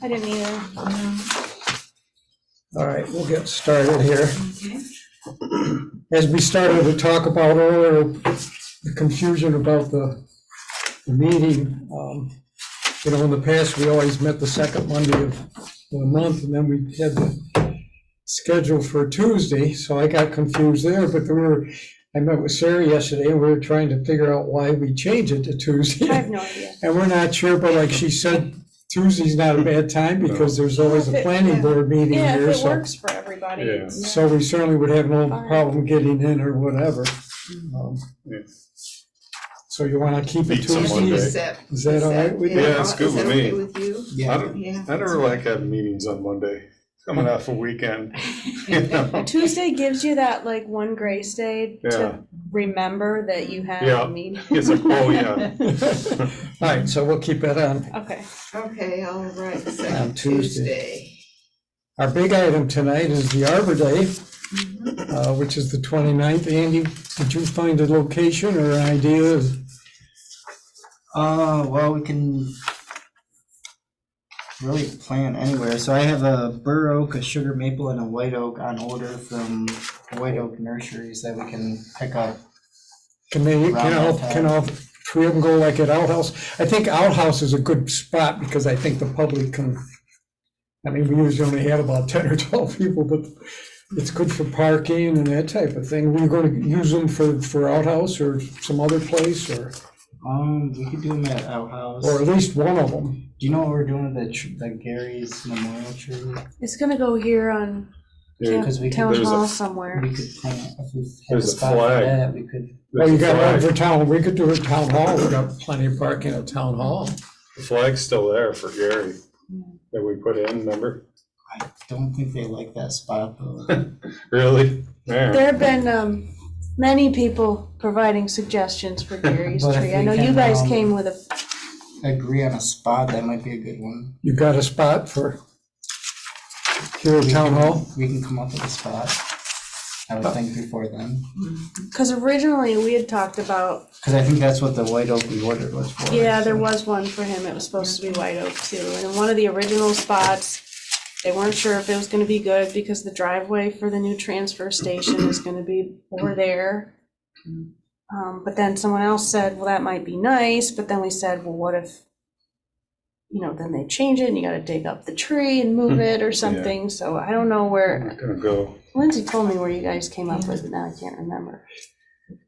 I didn't either. All right, we'll get started here. As we started to talk about earlier, the confusion about the meeting, in the past, we always met the second Monday of the month, and then we had the schedule for Tuesday, so I got confused there, but I met with Sarah yesterday, and we were trying to figure out why we changed it to Tuesday. I have no idea. And we're not sure, but like she said, Tuesday's not a bad time because there's always a planning board meeting Yeah, here, if it so. works for everybody. Yeah. it's- So we certainly would have no Fine. problem getting in or whatever. Yeah. So you want to keep it Beat some Tuesday? Monday. Is that all right with you? Yeah, it's good Is with that me. okay with you? I never like having meetings on Monday, coming off a weekend. You know? Tuesday gives you that like one grace day Yeah. to remember that you have Yeah. a meeting. It's like, oh, yeah. All right, so we'll keep that on. Okay. Okay, all right, On second Tuesday. Tuesday. Our big item tonight is the Arbor Day, which is the 29th. Andy, did you find a location or an idea? Well, we can really plan anywhere. So I have a bur oak, a sugar maple, and a white oak on order from White Oak Nurseries that we can pick up. Can all three of them go like at Outhouse? I think Outhouse is a good spot because I think the public can, we usually only have about 10 or 12 people, but it's good for parking and that type of thing. We're going to use them for Outhouse or some other place or We could do them at Outhouse. at least one of them. Do you know what we're doing with the Gary's memorial tree? It's gonna go here on Yeah, Because we could, Town there's a- Hall somewhere. we could plant, if we have a There's a spot for flag. that, we could. Oh, you got one The for town, we could do it at Town Hall, we got plenty of parking at Town Hall. flag's still there for Gary that we put in, remember? I don't think they like that spot though. Really? Yeah. There have been many people providing suggestions for Gary's But if tree. I we know you can, guys came with a, Agree on a spot, that might be a good one. You got a spot for here at Town Hall? We can come up with a spot, I would think before then. because originally we had talked about, Because I think that's what the white oak we ordered was for. yeah, there so. was one for him. It was supposed to be white oak too. And in one of the original spots, they weren't sure if it was gonna be good because the driveway for the new transfer station is gonna be over there. But then someone else said, well, that might be nice, but then we said, well, what if, then they change it and you gotta dig up the tree and move it or something, so I don't know I'm where, not gonna go. Lindsay told me where you guys came up with it, now I can't remember.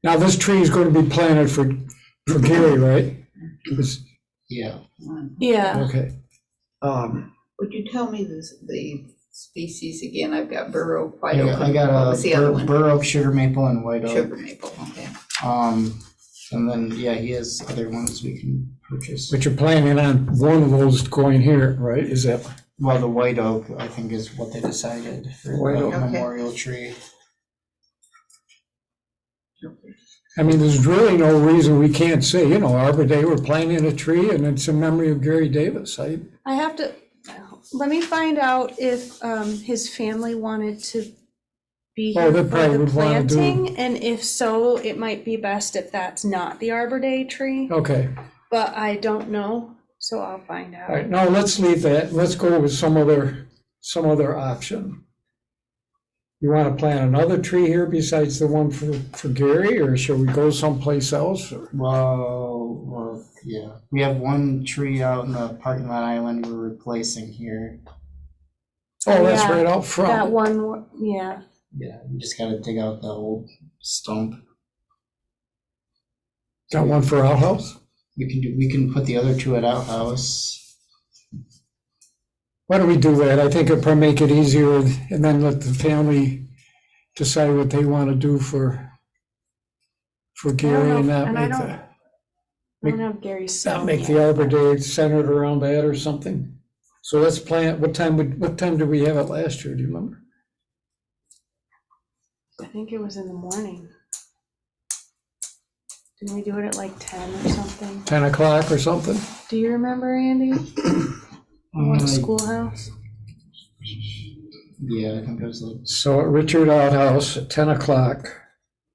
Now, this tree is going to be planted for Gary, right? Yeah, Yeah, Okay. Would you tell me the species again? I've got bur oak, white I oak. got, I What got was the other a one? bur oak, sugar maple, and white oak. Sugar maple, okay. And then, yeah, he has other ones we can purchase. But you're planning on one of those going here, right? Is that, Well, the white oak, I think, is what they decided for White the oak. Okay. memorial tree. there's really no reason we can't say, Arbor Day, we're planting a tree and it's in memory of Gary Davis. I have to, let me find out if his family wanted to be Oh, here they for probably the would wanna do- planting, and if so, it might be best if that's not the Arbor Day tree, Okay, but I don't know, so I'll find all right, out. no, let's leave that. Let's go with some other option. You want to plant another tree here besides the one for Gary, or should we go someplace else? Or- Well, yeah, we have one tree out in the parking lot island we're replacing here. Oh, that's Yeah, right out That front. one, yeah, Yeah, we just gotta dig out the old stump. Got one for outhouse? We can put the other two at outhouse. Why don't we do that? I think it'll probably make it easier and then let the family decide what they want to do for Gary and not and I make don't- the, I don't have Gary's not cell make yet. the Arbor Day centered around that or something. So let's plan, what time did we have it last year? Do you remember? I think it was in the morning. Didn't we do it at like 10 or something? 10 o'clock or something? Do you remember, Andy? What schoolhouse? Yeah, I think it was like, So at Richard Outhouse at 10 o'clock.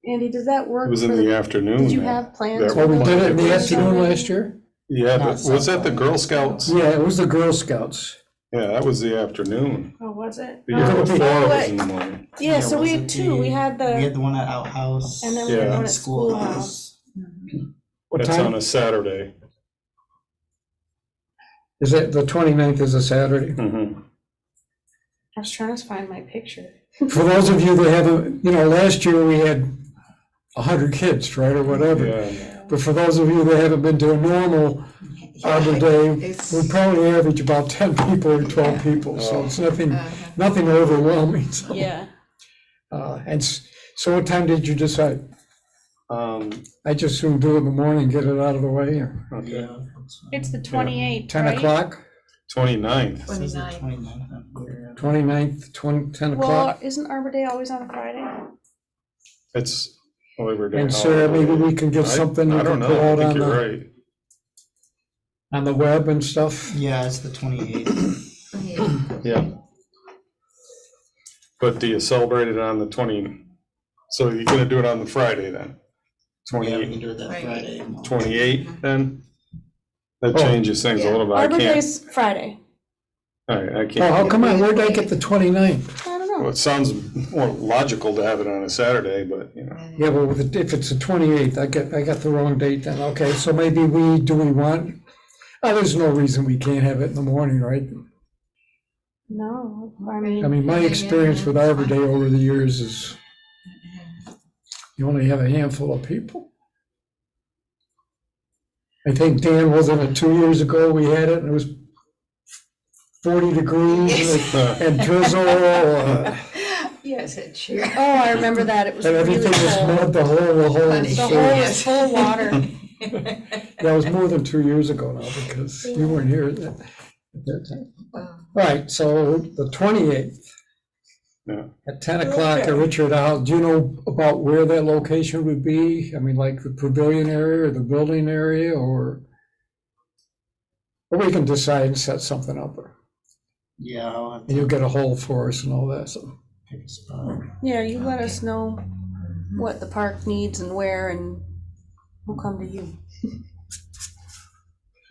Andy, does that work? It was in for the afternoon. Did you man. have plans? That Oh, we was- did it in the afternoon last year? Yeah, Not but was that the Southland. Girl Scouts? Yeah, it was the Girl Scouts. Yeah, that was the afternoon. Oh, was it? The Oh, year Yeah. before oh, was wait. in the morning. Yeah, so we had wasn't two. We had We had the, the one at Outhouse. and then we had Yeah. one at Schoolhouse. What That's on time? a Saturday. Is it, the 29th is a Saturday? Mhm. I was trying to find my picture. For those of you that haven't, last year we had 100 kids, right, or whatever. Yeah, But for those of you that haven't been to a normal Arbor Day, It's- we probably average about 10 people or 12 people, so it's nothing overwhelming. So, Yeah. So what time did you decide? I just soon do it in the morning, get it out of the way, or okay. Yeah. that's fine. It's the 28th, 10 right? o'clock, 29th. It says the 29th. 29th on here. 29th, 10 Well, o'clock. isn't Arbor Day always on a Friday? It's Labor Day. And Sarah, maybe we can get something you I don't can put know, I out think on you're the, right. on the web and stuff. Yeah, it's the 28th. Yeah. But do you celebrate it on the so you're gonna do it on the Friday then? Yeah, we can 28, do it that Friday. Friday. 28 then? That Oh. changes things a little bit. I Arbor can't, Day's Friday. all right, I Oh, can't. how come on, where'd I get the 29th? I don't Well, know. it sounds more logical to have it on a Saturday, but, Yeah, well, if it's the 28th, I got the wrong date then, okay, so maybe do we want, there's no reason we can't have it in the morning, right? No, I I mean, mean, my experience with Arbor Day over the years is you only have a handful of people. I think, Dan, wasn't it 2 years ago we had it and it was 40 degrees and drizzle, Yes, it's sure. oh, I remember that. It was and really everything was cold. mud, the whole. Funny. The hole Yes. was full of water. That was more than 2 years ago now because you weren't here at that time. All right, so the 28th. Yeah. At 10 o'clock at Richard House. Do you know about where that location would be? I mean, like the pavilion area or the building area, or we can decide and set something up, Yeah, I'll have and to you'll get a hole for us and all that, so. pick a spot. Yeah, you let us know what the park needs and where, and we'll come to you.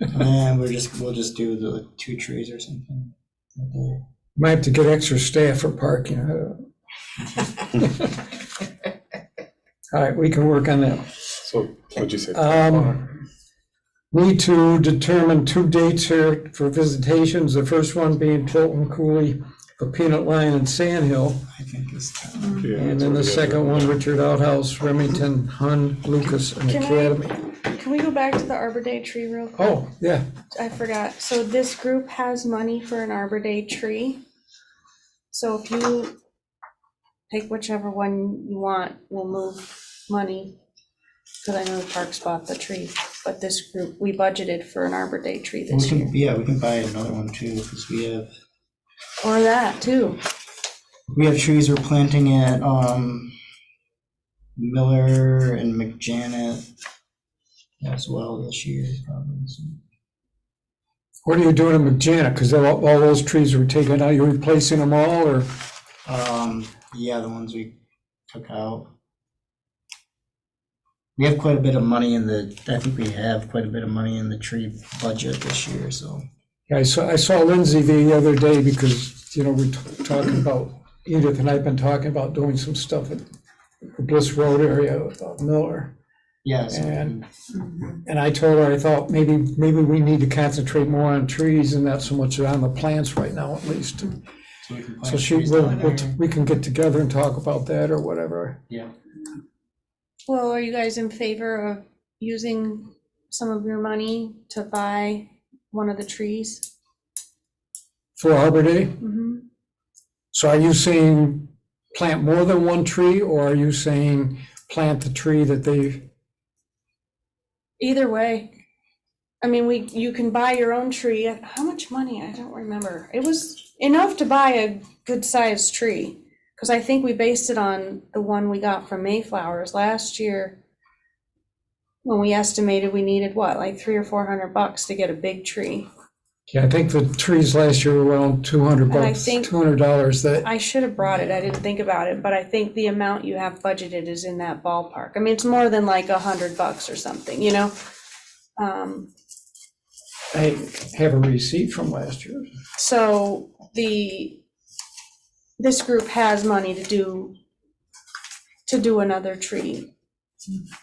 And we'll just do the 2 trees or something. Okay. Might have to get extra staff for parking. I don't know. All right, we can work on that. so what'd you say? Need to determine 2 dates here for visitations. The first one being Tilton Cooley, the Peanut Line and Sand Hill. I think it's time. Yeah, And that's then what the we second gotta one, do. Richard Outhouse, Remington, Hun, Lucas, and Can I- Academy. Can we go back to the Arbor Day tree real quick? Oh, yeah, I forgot. So this group has money for an Arbor Day tree. So if you pick whichever one you want, we'll move money. Because I know the parks bought the tree, but this group, we budgeted for an Arbor Day tree We this year. can, we can buy another one too, because Or that too. we have trees we're planting at, Miller and McJanet as well this year, probably. So, what are you doing in McJanet? Because all those trees were taken out, you're replacing them all, or? yeah, the ones we took out. We have quite a bit of money I think we have quite a bit of money in the tree budget this year, so. Yeah, I saw Lindsay the other day because, we're talking about, Edith and I have been talking about doing some stuff at the Bliss Road area with Miller. Yes. And I told her, I thought maybe we need to concentrate more on trees and not so much on the plants right now, at least. So we can So plant trees down there. we can get together and talk about that or whatever. Yeah. Well, are you guys in favor of using some of your money to buy one of the trees? For Arbor Day? Mhm. So are you saying plant more than one tree, or are you saying plant the tree that they, Either way. I mean, you can buy your own tree. How much money? I don't remember. It was enough to buy a good sized tree. Because I think we based it on the one we got from Mayflowers last year. When we estimated we needed what, like $300 or $400 to get a big tree. yeah, I think the trees last year were around $200, And I think- $200 that, I should have brought it. I didn't think about it, but I think the amount you have budgeted is in that ballpark. I mean, it's more than like $100 or something, I have a receipt from last year. So this group has money to do another tree.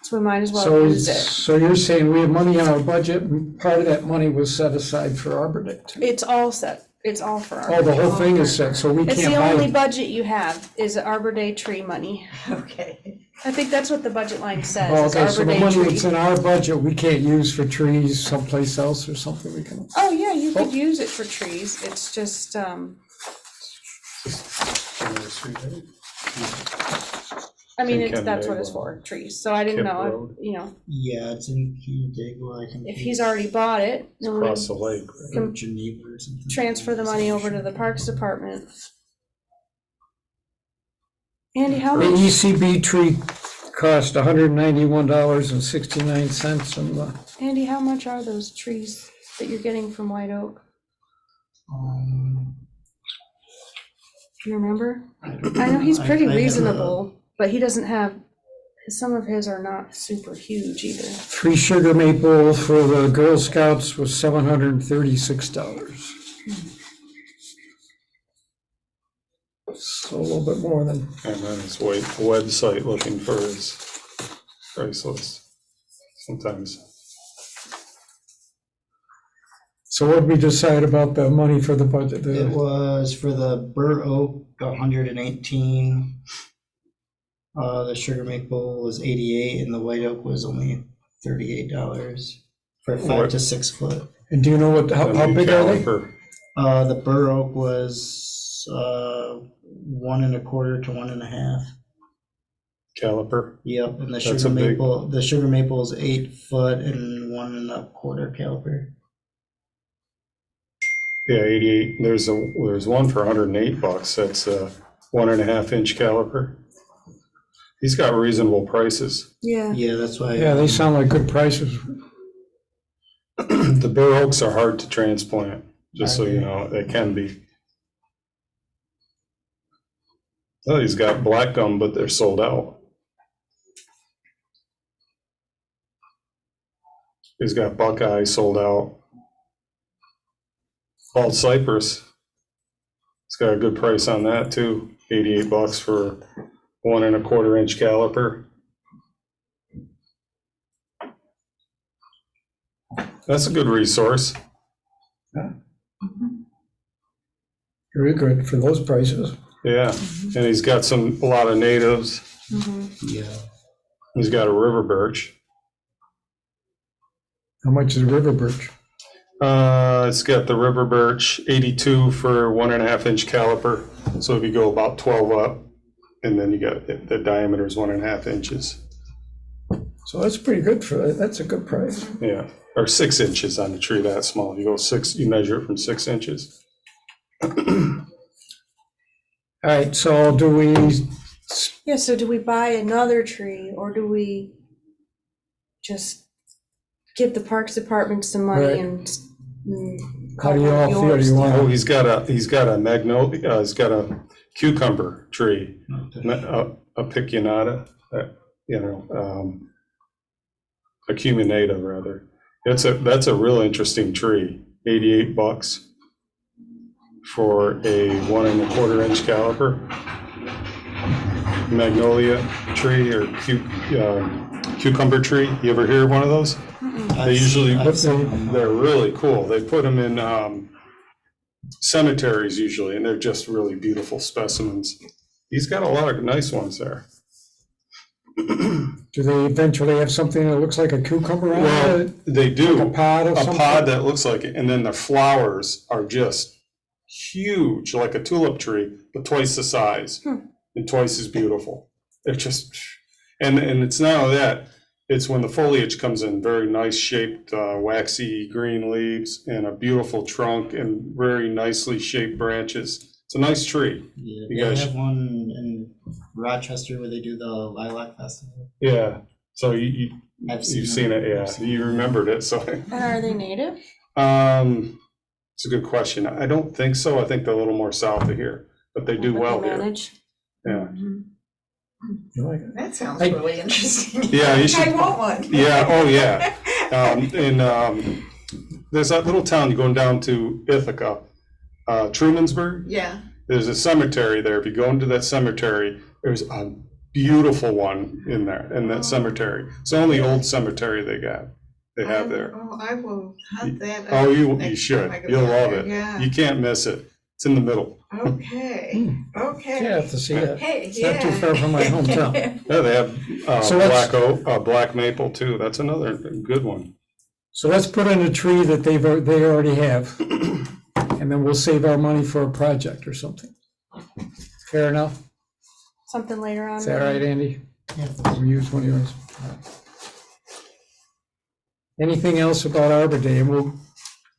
So we might as well So, use it. so you're saying we have money in our budget, and part of that money was set aside for Arbor Day too? It's all set. It's all for Oh, Arbor the Day. whole thing is set, so we It's can't the only buy. budget you have is Arbor Day tree money. Okay. I think that's what the budget line Oh, says, is okay, so Arbor the Day money tree. that's in our budget, we can't use for trees someplace else or something we can. Oh, yeah, you could use it for trees. It's just, I mean, In that's what it's Canandaigua. for, trees. So I didn't Kip know, Road. Yeah, it's in Canandaigua, I think. if he's already bought it, then we Across the lake. right? can Geneva or something. transfer the money over to the Parks Department. Andy, how The much? ECB tree cost $191.69 and Andy, how much are those trees that you're getting from White Oak? Do you remember? I know he's pretty I have, reasonable, but he doesn't have, some of his are not super huge either. 3 sugar maple for the Girl Scouts was $736. So a little bit more than, And then his website looking for his price list sometimes. so what did we decide about the money for the budget? It was for the bur oak, 118. The sugar maple was 88, and the white oak was only $38 for 5 to 6 foot. And do you know what, how Then big are they? caliper. The bur oak was 1 1/4 to 1 1/2. Caliper. Yep, and the That's sugar a big- maple is 8 foot and 1 1/4 caliper. Yeah, 88. There's one for $108. That's a 1.5 inch caliper. He's got reasonable prices. Yeah. Yeah, that's why. Yeah, they sound like good prices. The bur oaks are hard to transplant, just so you know, they can be. Oh, he's got black gum, but they're sold out. He's got Buckeye sold out. Bald Cypress. It's got a good price on that too. $88 for 1 1/4 inch caliper. That's a good resource. Very good for those prices. Yeah, and he's got a lot of natives. Yeah. He's got a river birch. How much is river birch? It's got the river birch, 82 for 1.5 inch caliper. So if you go about 12 up, and then you got the diameter is 1.5 inches. So that's pretty good that's a good price. Yeah, or 6 inches on the tree that small. You go 6, you measure it from 6 inches. All right, so do we, Yeah, so do we buy another tree or do we just give the Parks Department some money Right. and how do you all feel? Do you Oh, want he's got a magnolia. He's got a cucumber tree, a picunata. Acuminata rather. That's a real interesting tree. $88 for a 1 1/4 inch caliper. Magnolia tree or cucumber tree. You ever hear of one of those? They usually I've seen them. they're really cool. They put them in cemeteries usually, and they're just really beautiful specimens. He's got a lot of nice ones there. do they eventually have something that looks like a cucumber on Well, it? they do. Like a pod of A some pod sort? that looks like it, and then the flowers are just huge, like a tulip tree, but twice the size and twice as beautiful. They're just, and it's not only that, it's when the foliage comes in, very nice shaped, waxy green leaves and a beautiful trunk and very nicely shaped branches. It's a nice tree. Yeah, You they guys- have one in Rochester where they do the Lilac Festival. Yeah. So you've I've seen it, yeah. I've seen You remembered it, so. And are they native? It's a good question. I don't think so. I think they're a little more south of here, but they do But well they here. manage? Yeah. You like it? That sounds I- really interesting. Yeah, you should- I want one. Yeah, oh, yeah. there's that little town going down to Ithaca, Trumansburg. Yeah, There's a cemetery there. If you go into that cemetery, there's a beautiful one in there, in that cemetery. It's the only old cemetery they have there. Oh, I will hunt that up. Oh, you next should. time I go You'll love there. it. Yeah, You can't miss it. It's in the middle. okay, okay. Yeah, I have to see that. Hey, It's not too far from my hometown. Yeah, they have So let's- black oak, black maple too. That's another good one. So let's put in a tree that they already have, and then we'll save our money for a project or something. Fair enough? Something later on. Is that right, Andy? Yeah. We use one of yours. Anything else about Arbor Day? And we'll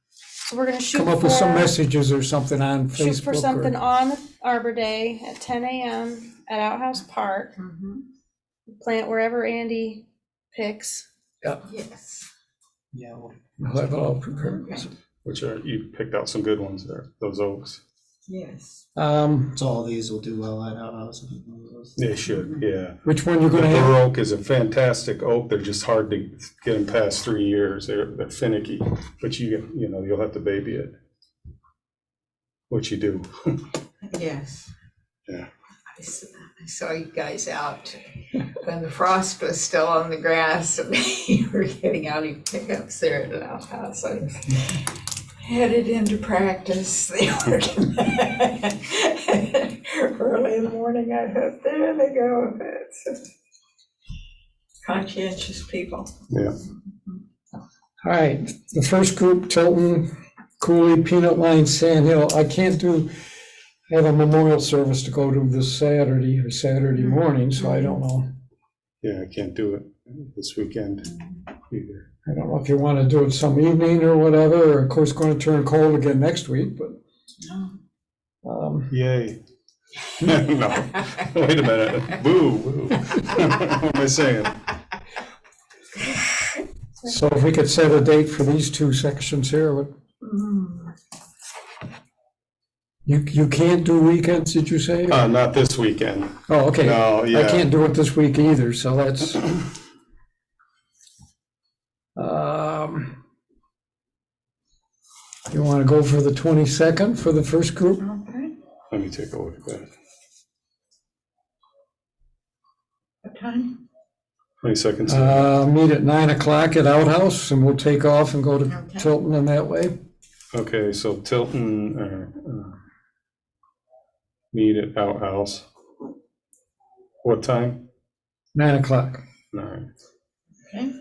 So we're gonna shoot come up with some for, messages or something on shoot for Facebook. something Or, on Arbor Day at 10 a.m. at Outhouse Park. Mhm. Plant wherever Andy picks. Yes. Yeah, well, we'll have it all prepared. Okay. You picked out some good ones there, those oaks. Yes. so all these will do well at outhouse. They should, yeah. Which one you're The gonna have? bur oak is a fantastic oak. They're just hard to get them past 3 years. They're finicky, but you'll have to baby it. Which you do. Yes. Yeah. I saw you guys out when the frost was still on the grass and you were getting out of your pickups there at an outhouse. I was headed into practice. They were early in the morning. I thought, there they go. It's conscientious people. Yeah. All right, the first group, Tilton, Cooley, Peanut Line, Sand Hill. I can't have a memorial service to go to this Saturday morning, so I don't know. Yeah, I can't do it this weekend either. I don't know if you want to do it some evening or whatever, or of course, going to turn cold again next week, but. Yay. No, wait a minute. Boo, boo. What am I saying? So if we could set a date for these two sections here, you can't do weekends, did you say? Not this weekend. Oh, okay. No, I yeah. can't do it this week either, so that's. You want to go for the 22nd for the first group? Okay. Let me take a look at that. What time? 22nd. Meet at 9 o'clock at Outhouse, and we'll take off and go to Okay. Tilton in that way. Okay, so Tilton, meet at Outhouse. What time? 9 o'clock. All right. Okay.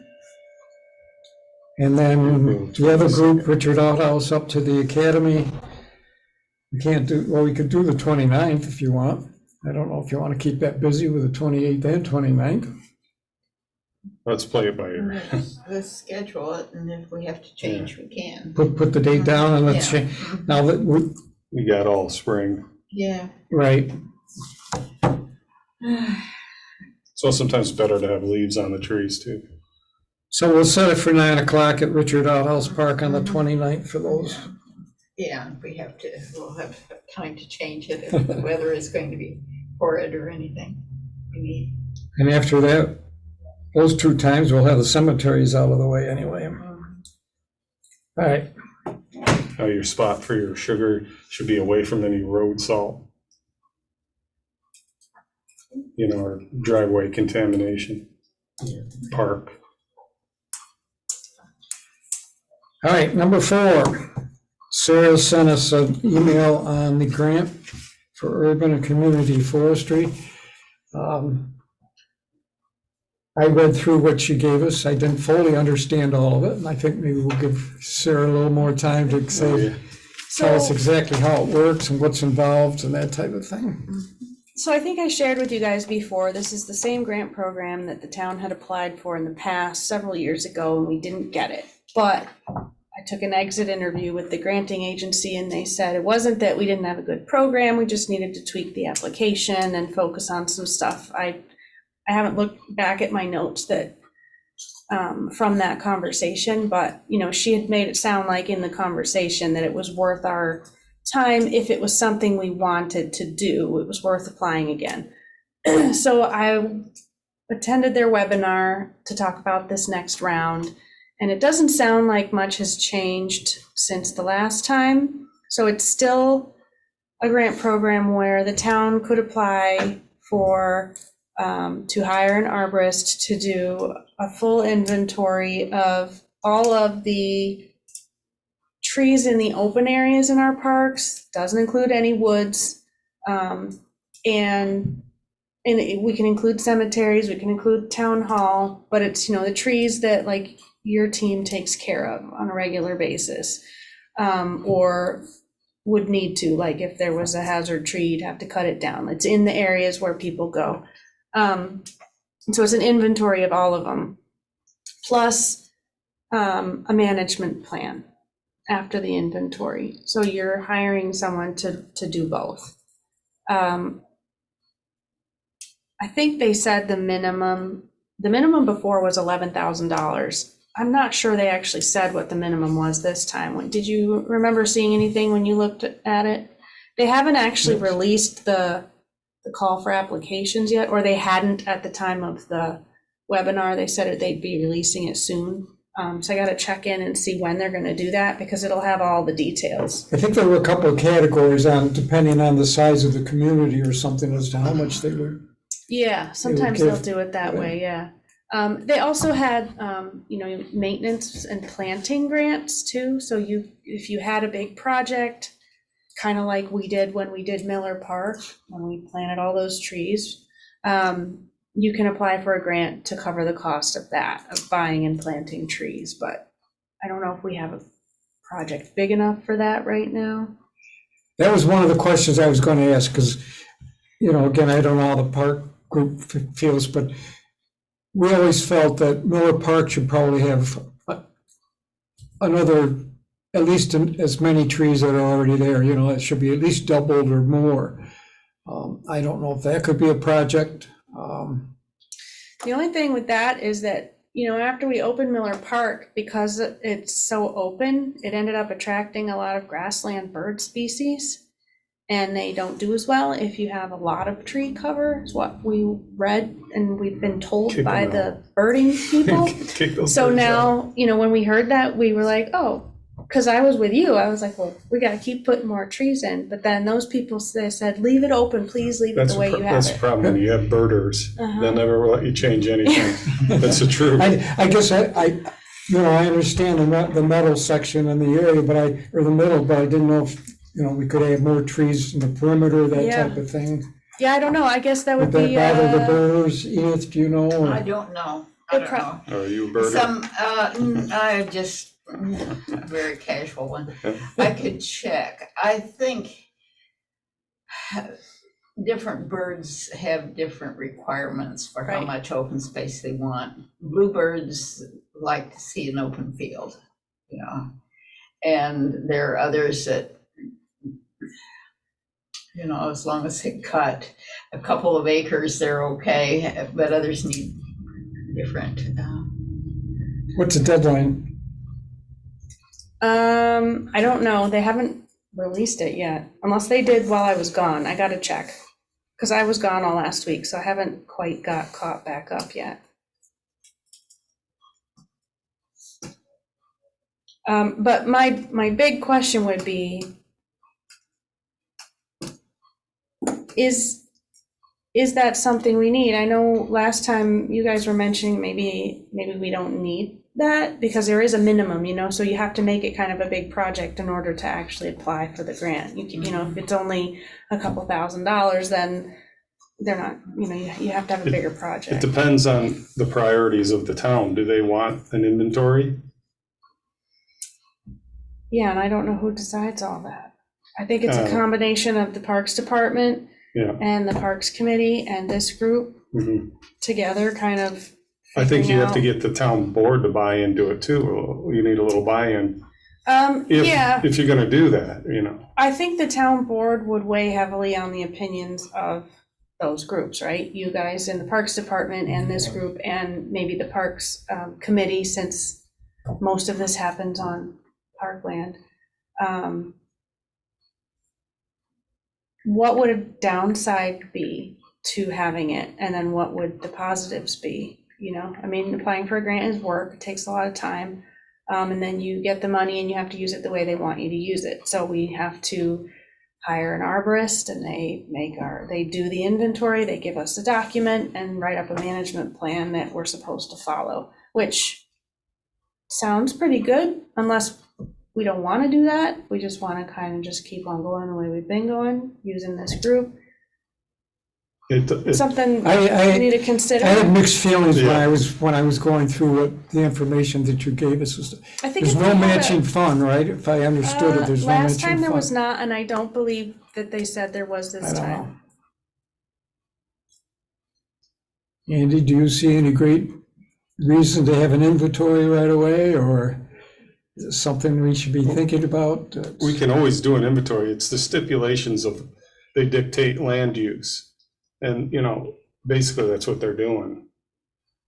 And then the other group, Richard Outhouse, up to the academy. We can't do, well, we could do the 29th if you want. I don't know if you want to keep that busy with the 28th and 29th. Let's play it by ear. Let's schedule it, and if we have to change, we can. Put the date down and let's Yeah. change. Now that we, We got all spring. Yeah. right, So sometimes it's better to have leaves on the trees too. so we'll set it for 9 o'clock at Richard Outhouse Park on the 29th for those. Yeah, if we have to, we'll have time to change it if the weather is going to be horrid or anything. We need. And after that, those two times, we'll have the cemeteries out of the way anyway. All right, Now your spot for your sugar should be away from any road salt. Or driveway contamination. Park. all right, number 4. Sarah sent us an email on the grant for urban and community forestry. I read through what she gave us. I didn't fully understand all of it, and I think maybe we'll give Sarah a little more time to say, tell us So- exactly how it works and what's involved and that type of thing. So I think I shared with you guys before, this is the same grant program that the town had applied for in the past several years ago, and we didn't get it. But I took an exit interview with the granting agency, and they said it wasn't that we didn't have a good program, we just needed to tweak the application and focus on some stuff. I haven't looked back at my notes that from that conversation, but she had made it sound like in the conversation that it was worth our time if it was something we wanted to do. It was worth applying again. So I attended their webinar to talk about this next round, And it doesn't sound like much has changed since the last time. So it's still a grant program where the town could apply for, to hire an arborist to do a full inventory of all of the trees in the open areas in our parks, doesn't include any woods. And we can include cemeteries, we can include town hall, but it's, the trees that like your team takes care of on a regular basis. Or would need to, like if there was a hazard tree, you'd have to cut it down. It's in the areas where people go. So it's an inventory of all of them, plus a management plan after the inventory. So you're hiring someone to do both. I think they said the minimum before was $11,000. I'm not sure they actually said what the minimum was this time. Did you remember seeing anything when you looked at it? They haven't actually released the call for applications yet, or they hadn't at the time of the webinar. They said they'd be releasing it soon. So I got to check in and see when they're going to do that, because it'll have all the details. I think there were a couple of categories depending on the size of the community or something as to how much they were. Yeah, sometimes they'll do it that way, yeah. They also had, maintenance and planting grants too. So if you had a big project, kind of like we did when we did Miller Park, when we planted all those trees, you can apply for a grant to cover the cost of that, of buying and planting trees. But I don't know if we have a project big enough for that right now. That was one of the questions I was going to ask, because, again, I don't know how the park group feels, but we always felt that Miller Park should probably have another, at least as many trees that are already there. It should be at least doubled or more. I don't know if that could be a project. The only thing with that is that, after we opened Miller Park, because it's so open, it ended up attracting a lot of grassland bird species. And they don't do as well if you have a lot of tree cover, is what we read and we've been told Kick by them the birding people. Kick those So birds out. now, when we heard that, we were like, oh, because I was with you, I was like, well, we got to keep putting more trees in. But then those people said, leave it open, please leave it the way you have That's the it. problem when you have birders. Uh-huh. They'll never let you change anything. That's the truth. I guess I understand the metal section in the area, or the middle, but I didn't know if, we could have more trees in the perimeter, that Yeah. type of thing. Yeah, I don't know. I guess that would Would be. that bother the birders, Edith, do you know? or- I don't know. It I don't prob- know. Are you a birder? I just, a very casual one. I could check. I think different birds have different requirements for how Right. much open space they want. Bluebirds like to see an open field, and there are others that, as long as they cut a couple of acres, they're okay, but others need different. What's the deadline? I don't know. They haven't released it yet, unless they did while I was gone. I got to check, because I was gone all last week, so I haven't quite got caught back up yet. But my big question would be, is that something we need? I know last time you guys were mentioning maybe we don't need that, because there is a minimum, so you have to make it kind of a big project in order to actually apply for the grant. You can, if it's only a couple $1,000s, then they're not, you have to have a bigger It project. depends on the priorities of the town. Do they want an inventory? Yeah, and I don't know who decides all that. I think it's a combination of the Parks Department Yeah. and the Parks Committee and this group Mhm. together, kind of. I think you have to figuring get the town board to buy into it too. You need a little buy-in. out. Yeah, If you're gonna do that, I think the town board would weigh heavily on the opinions of those groups, right? You guys in the Parks Department and this group, and maybe the Parks Committee, since most of this happens on parkland. What would a downside be to having it, and then what would the positives be? Applying for a grant is work, it takes a lot of time. And then you get the money and you have to use it the way they want you to use it. So we have to hire an arborist, and they do the inventory, they give us a document and write up a management plan that we're supposed to follow, which sounds pretty good, unless we don't want to do that. We just want to kind of just keep on going the way we've been going, using this group. Something I we need to consider. I had mixed feelings when Yeah. I was going through the information that you gave us. I think There's if no we had matching fund, right? If I understood it, there's no matching fund. Last time there was not, and I don't believe that they said there was this I don't time. know. Andy, do you see any great reason to have an inventory right away, or is it something we should be thinking about? We can always do an inventory. It's the stipulations of, they dictate land use. And, basically that's what they're doing.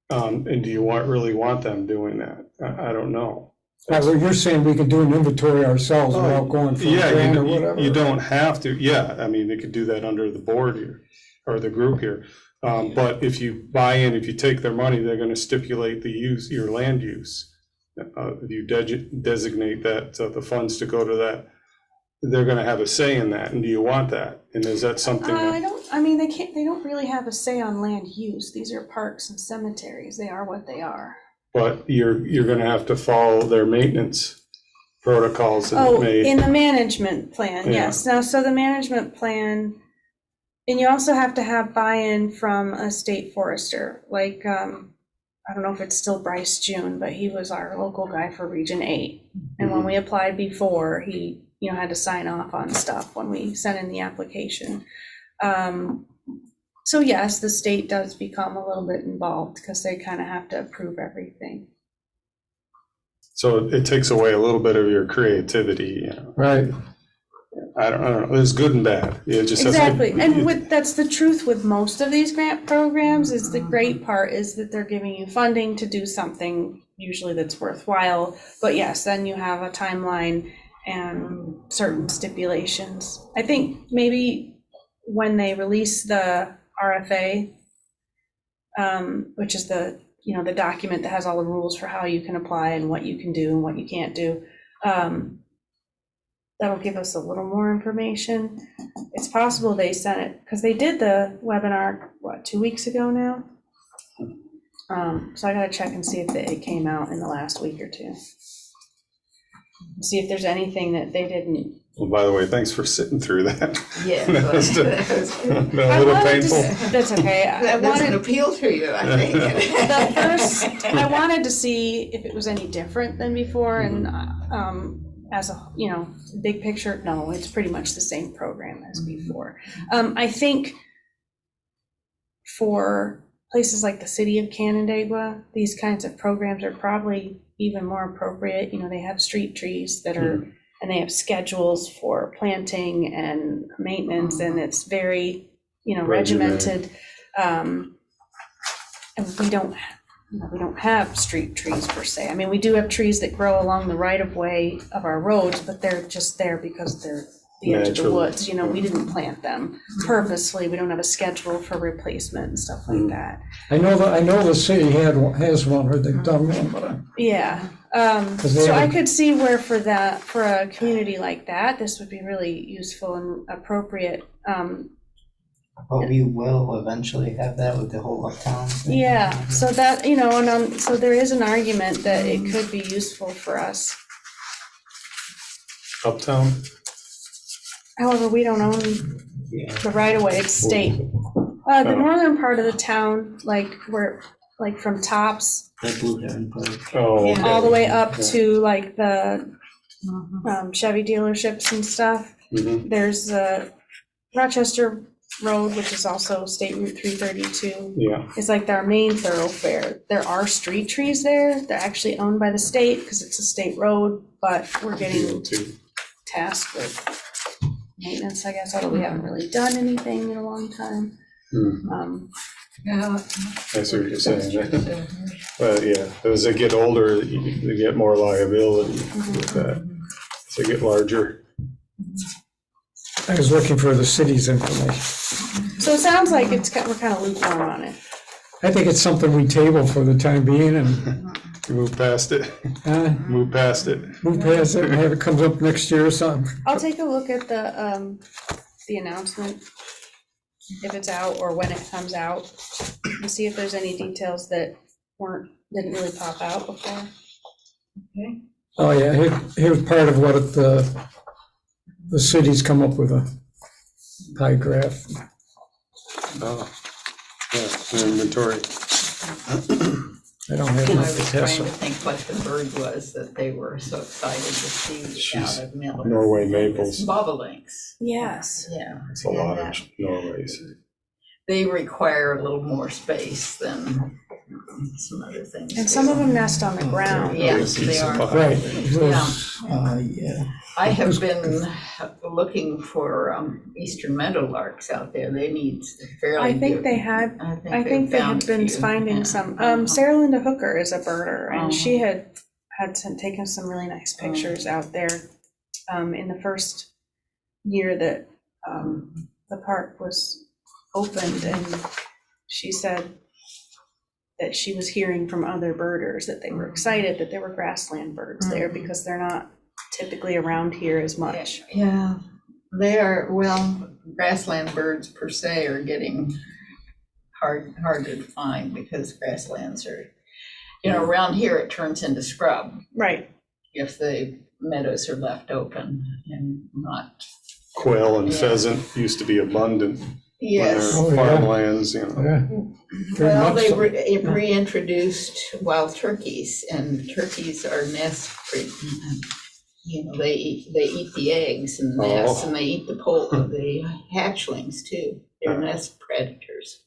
And do you really want them doing that? I don't know. Well, you're saying we could do an inventory ourselves without going for a Yeah, grant or whatever? you don't have to, yeah, I mean, they could do that under the board here, or the group here. But if you buy in, if you take their money, they're gonna stipulate your land use. If you designate that, the funds to go to that, they're gonna have a say in that, and do you want that? And is that something They don't really have a say on land use. These are parks and cemeteries. They are what they are. but you're gonna have to follow their maintenance protocols and Oh, made. in the management plan, Yeah. yes. Now, so the management plan, and you also have to have buy-in from a state forester, like, I don't know if it's still Bryce June, but he was our local guy for Region 8. And when we applied before, he, had to sign off on stuff when we sent in the application. So yes, the state does become a little bit involved because they kind of have to approve everything. So it takes away a little bit of your creativity, Right. I don't know, there's good and bad. It just has to- Exactly, and that's the truth with most of these grant programs, is the great part is that they're giving you funding to do something usually that's worthwhile. But yes, then you have a timeline and certain stipulations. I think maybe when they release the RFA, which is the document that has all the rules for how you can apply and what you can do and what you can't do, that'll give us a little more information. It's possible they sent it, because they did the webinar, 2 weeks ago now? So I gotta check and see if it came out in the last week or two. See if there's anything that they didn't. Well, by the way, thanks for sitting through that. Yeah. That was a I little wanted to painful. That's okay. I That doesn't wanted, appeal to you, I think. I wanted to see if it was any different than before, and as a, big picture, no, it's pretty much the same program as before. I think for places like the city of Canandaigua, these kinds of programs are probably even more appropriate. They have street trees that are, and they have schedules for planting and maintenance, and it's very, regimented. And we don't have street trees per se. I mean, we do have trees that grow along the right of way of our roads, but they're just there because they're the edge of the Naturally. woods. We didn't plant them purposely. We don't have a schedule for replacement and stuff like that. I know the city has one, or they've done one, but Yeah. they So I haven't- could see where for a community like that, this would be really useful and appropriate. But we will eventually have that with the whole uptown thing. Yeah, so that, so there is an argument that it could be useful for us. Uptown? However, we don't own Yeah. the right of way, it's state. The northern part of the town, like from Tops The Blue Heron Park. Oh, Yeah. okay. all the way up Yeah. to like the Chevy dealerships and stuff. Mhm. There's Rochester Road, which is also State Route 332. Yeah, It's like our main thoroughfare. There are street trees there. They're actually owned by the state because it's a state road, but we're getting too. tasked with maintenance, I guess, although we haven't really done anything in a long time. Yeah. I see what you're saying. But yeah, as they get older, they get more liability with that. As they get larger. I was looking for the city's information. So it sounds like we're kind of lukewarm on it. I think it's something we table for the time being, and Move past it, move past it. Move past it and have it comes up next year or something. I'll take a look at the announcement, if it's out or when it comes out, and see if there's any details that didn't really pop out before. Okay. Oh, yeah, here's part of what the city's come up with a pie graph. Oh, yeah, inventory. I don't have I enough was to trying test to it. think what the bird was that they were so excited to see out Jeez. of Miller. Norway maples. Bobolinks, Yes. yeah. It's a lot of Norways. They require a little more space than some other things. And some of them nest on the ground. Yes, they are. Right. Yeah. Yeah. I have been looking for eastern meadowlarks out there. They need fairly. I think good- they had, I they think they found had been a few. finding Yeah. some, Sarah Linda Hooker is a birder, and she Uh-huh. had taken some really nice pictures out there in the first year that the park was opened, and she said that she was hearing from other birders that they were excited that there were grassland birds there because they're not typically around here as much. Yeah, they are, well, grassland birds per se are getting harder to find because grasslands are, around here it turns into scrub Right. if the meadows are left open and not. Quail and Yeah. pheasant used to be abundant Yes. when Oh, they're yeah. farmlands, Yeah. Very Well, much they so. reintroduced wild turkeys, and turkeys are nest, they eat the eggs and the nests, Oh. and they eat the hatchlings too. They're nest predators.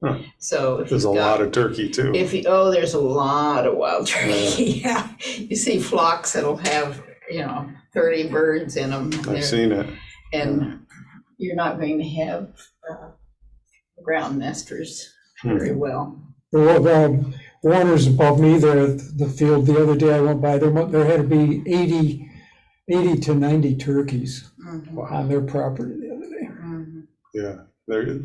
Huh. So if There's a you've lot got, of turkey too. there's a lot of wild turkey. Yeah, you see flocks that'll have 30 birds in them. I've seen it. And you're not going to have ground nesters very well. Well, Warner's above me there at the field the other day I went by, there had to be 80 to 90 turkeys on their property the other day. Yeah, they're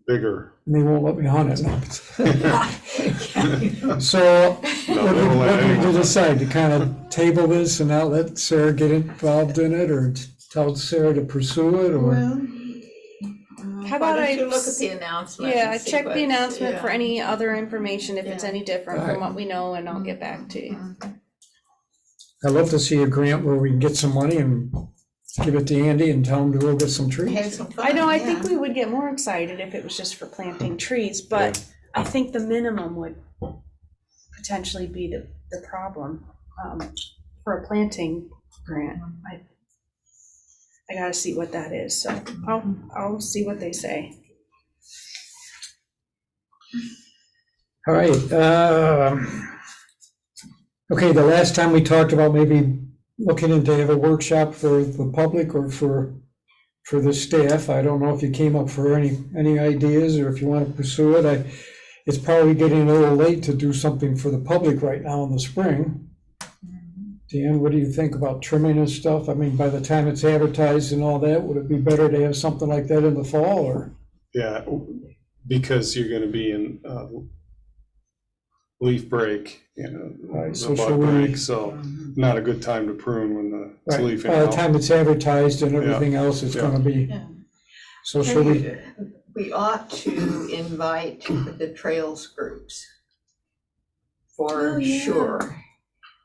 bigger. And they won't let me hunt it. Mhm. So No, what they won't let did we anyone. decide? To kind of table this and not let Sarah get involved in it, or tell Sarah to pursue it, or? Well, How about why don't you I look at the announcement? Yeah, and see check the what- announcement yeah. for any other information, if it's Yeah. any different Alright. from what we know, and I'll get back to you. I'd love to see a grant where we can get some money and give it to Andy and tell him to go get some trees. Have some fun, I know, I yeah. think we would get more excited if it was just for planting trees, but I think the minimum would potentially be the problem for a planting grant. I gotta see what that is, so I'll see what they say. All right. Okay, the last time we talked about maybe looking into have a workshop for the public or for the staff. I don't know if you came up for any ideas or if you want to pursue it. It's probably getting a little late to do something for the public right now in the spring. Dan, what do you think about trimming and stuff? I mean, by the time it's advertised and all that, would it be better to have something like that in the fall, or? Yeah, because you're gonna be in leaf break, Right, the so shall bud we- break, so not a good time to prune when it's Right, leafing by the out. time it's advertised and everything else, it's gonna be, Yeah. so should we? We ought to invite the trails groups for Oh, yeah. sure.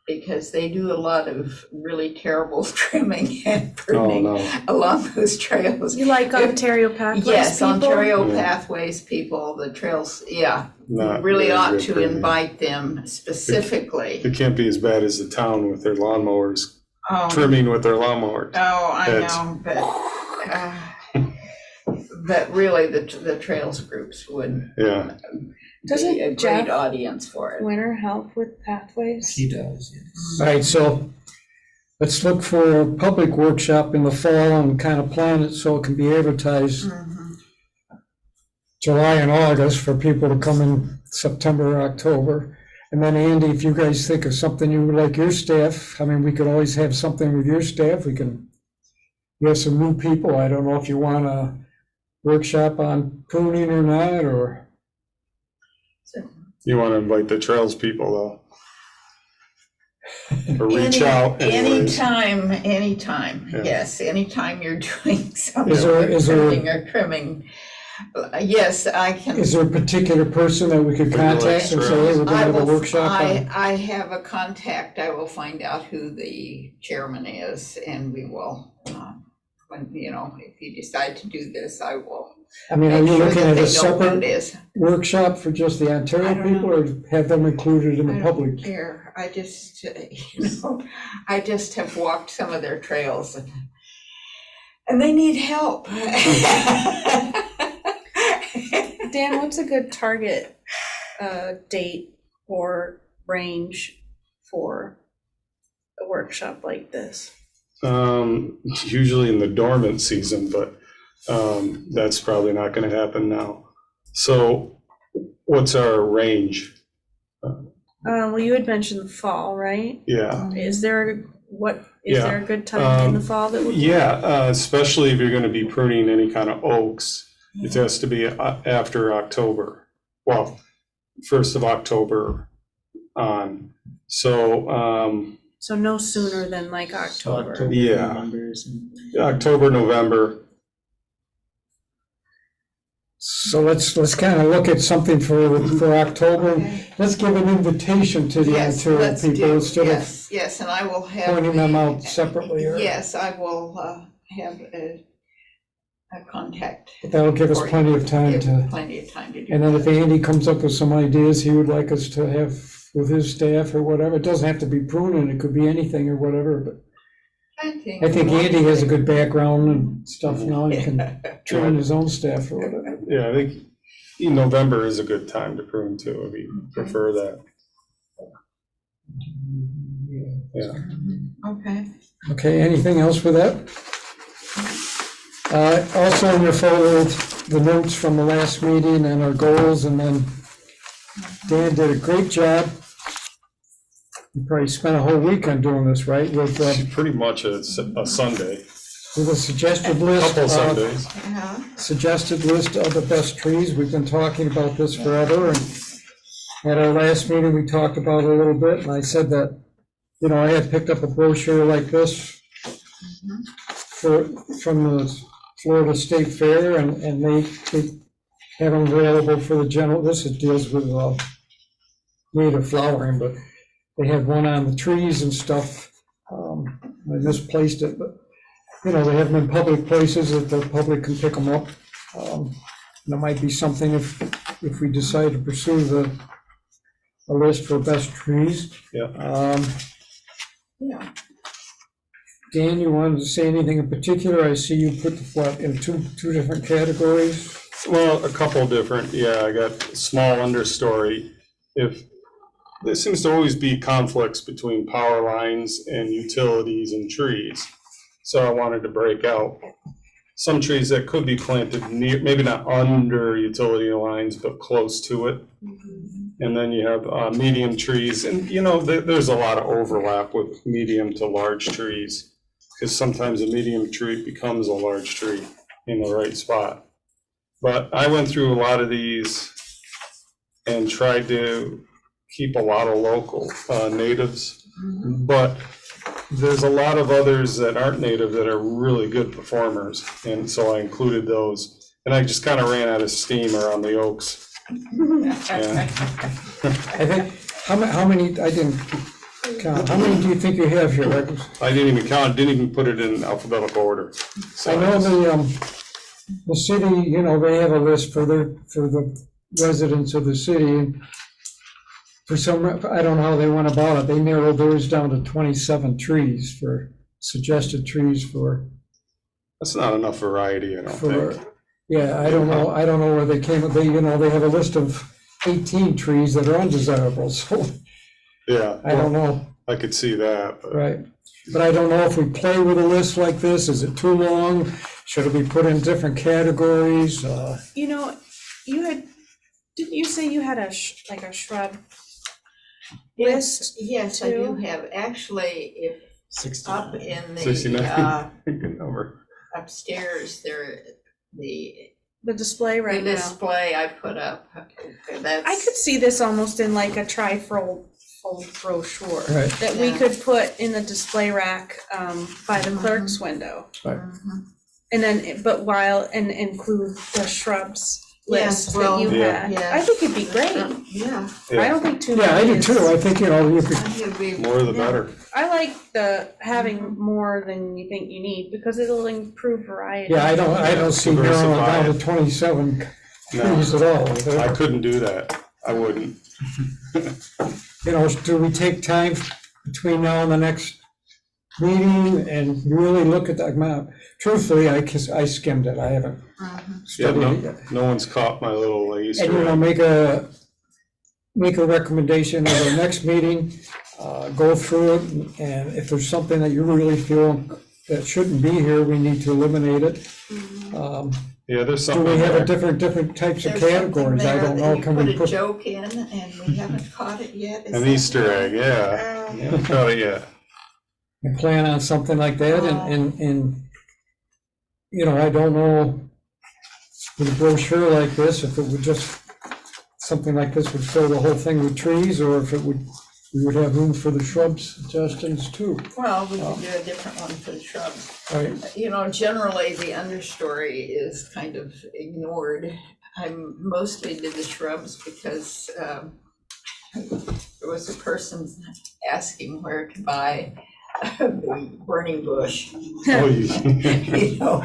Because they do a lot of really terrible trimming and Oh, pruning no, along those trails. You like Ontario Pathways Yes, people? Ontario Yeah. Pathways people, the trails, yeah. not Really very ought good to pruning. invite them specifically. It can't be as bad as the town with their lawnmowers, Oh, trimming with their lawnmowers. I It's- know, but really the trails groups would Yeah, Doesn't be a great Jeff audience for it. Winter help with pathways? He does, yes. All right, so let's look for a public workshop in the fall and kind of plan it so it can be advertised July and August for people to come in September or October. And then Andy, if you guys think of something you would like your staff, I mean, we could always have something with your staff. You have some new people. I don't know if you want a workshop on pruning or not, or, you wanna invite the trails people though. or reach out anyways. Anytime, Yeah. yes, anytime you're doing something Is there- with is there- pruning or trimming. Yes, I can. Is there a particular person that we could Would you like contact and say, hey, shrubs? we're gonna have a workshop on? I have a contact, I will find out who the chairman is, and we will, when, if you decide to do this, I will I mean, are make you sure looking that at they a know what it separate is. workshop for just the Ontario I don't people, or have them included in I the don't public? care, I just, I just have walked some of their trails and they need help. Dan, what's a good target date or range for a workshop like this? Usually in the dormant season, but that's probably not gonna happen now. So what's our range? Well, you had mentioned the fall, right? Yeah, Is there Yeah, there a good time in the fall that would? yeah, especially if you're gonna be pruning any kind of oaks, it has to be after October. Well, 1st of October on. So, So no sooner than like So October. October, Yeah. November or something. October, November. So let's kind of look at something for October. Okay. Let's give an invitation to the Yes, Ontario let's people do, instead of yes, and I will have. pointing them the- out separately, or- Yes, I will have a contact. that'll give us for you. plenty of time Give to. Plenty of time to do. And then if that. Andy comes up with some ideas he would like us to have with his staff or whatever, it doesn't have to be pruning, it could be anything or whatever, but I think Andy has a good background and stuff now, he can train his own staff or whatever. Yeah, I think November is a good time to prune too, if you prefer that. Yeah. Okay. Okay, anything else with that? Also in your folder, the notes from the last meeting and our goals, and then Dan did a great job. You probably spent a whole week on doing this, right? With Pretty much a Sunday, a suggested list, couple Sundays. Yeah. suggested list of the best trees. We've been talking about this forever, and at our last meeting, we talked about it a little bit, and I said that, I had picked up a brochure like this from the Florida State Fair, and they have them available for the general, deals with native flowering, but they had one on the trees and stuff. I misplaced it, but, they have them in public places that the public can pick them up. There might be something if we decide to pursue a list for best trees. Yeah. Yeah. Dan, you wanted to say anything in particular? I see you put the flat in two different categories. Well, a couple different, I got small understory. There seems to always be conflicts between power lines and utilities and trees. So I wanted to break out some trees that could be planted near, maybe not under utility lines, but close to it. And then you have medium trees, and there's a lot of overlap with medium to large trees, because sometimes a medium tree becomes a large tree in the right spot. But I went through a lot of these and tried to keep a lot of local natives, but there's a lot of others that aren't native that are really good performers, and so I included those. And I just kind of ran out of steam around the oaks. Yeah. I think, how many, I didn't count, how many do you think you have here, Rick? I didn't even count, didn't even put it in alphabetical order. So I know the city, they have a list for the residents of the city, and for some, I don't know how they went about it, they narrowed theirs down to 27 trees suggested trees for, that's not enough variety, I don't think. yeah, I don't know where they came, they have a list of 18 trees that are undesirable, so Yeah, I don't know, I could see that, but right? But I don't know if we play with a list like this, is it too long? Should it be put in different categories? Didn't you say you had a shrub Yes, list? yes, I do too? have, actually, if up 69. in the 69, good number. upstairs, the The display right now? display I put up, that's. I could see this almost in like a trifold old brochure Right. that we Yeah. could put in the display rack by the clerk's window. And then, but and include the shrubs Yes, list well, that you Yeah. had. yes. I think it'd be great. Yeah. I don't think too Yeah, I many do is. too. I think, you know, you could, I think it'd be- More the yeah. better. I like having more than you think you need because it'll improve variety. yeah, I don't see narrowing it down to Diversify 27 No, trees at all. I couldn't do that. I wouldn't. You know, do we take time between now and the next meeting and really look at the amount? Truthfully, I skimmed it. I haven't Yeah, studied it yet. no one's caught my little Easter And, you know, egg. make a recommendation at our next meeting, go through it, and if there's something that you really feel that shouldn't be here, we need to eliminate it. Yeah, there's Do something we have a there. different types of There's something categories? I there don't that know, you can we Put a put joke in and we haven't caught it yet. Is An that Easter right? egg, yeah. Oh. Haven't caught it yet. a plan on something like that, and, you know, I don't know, with a brochure like this, if it would just, something like this would fill the whole thing with trees, or if it would, we would have room for the shrubs suggestions too. Well, we could do a different one for the shrubs. Right, You know, generally, the understory is kind of ignored. I mostly did the shrubs because there was a person asking where to buy the burning bush, Oh, you. you know.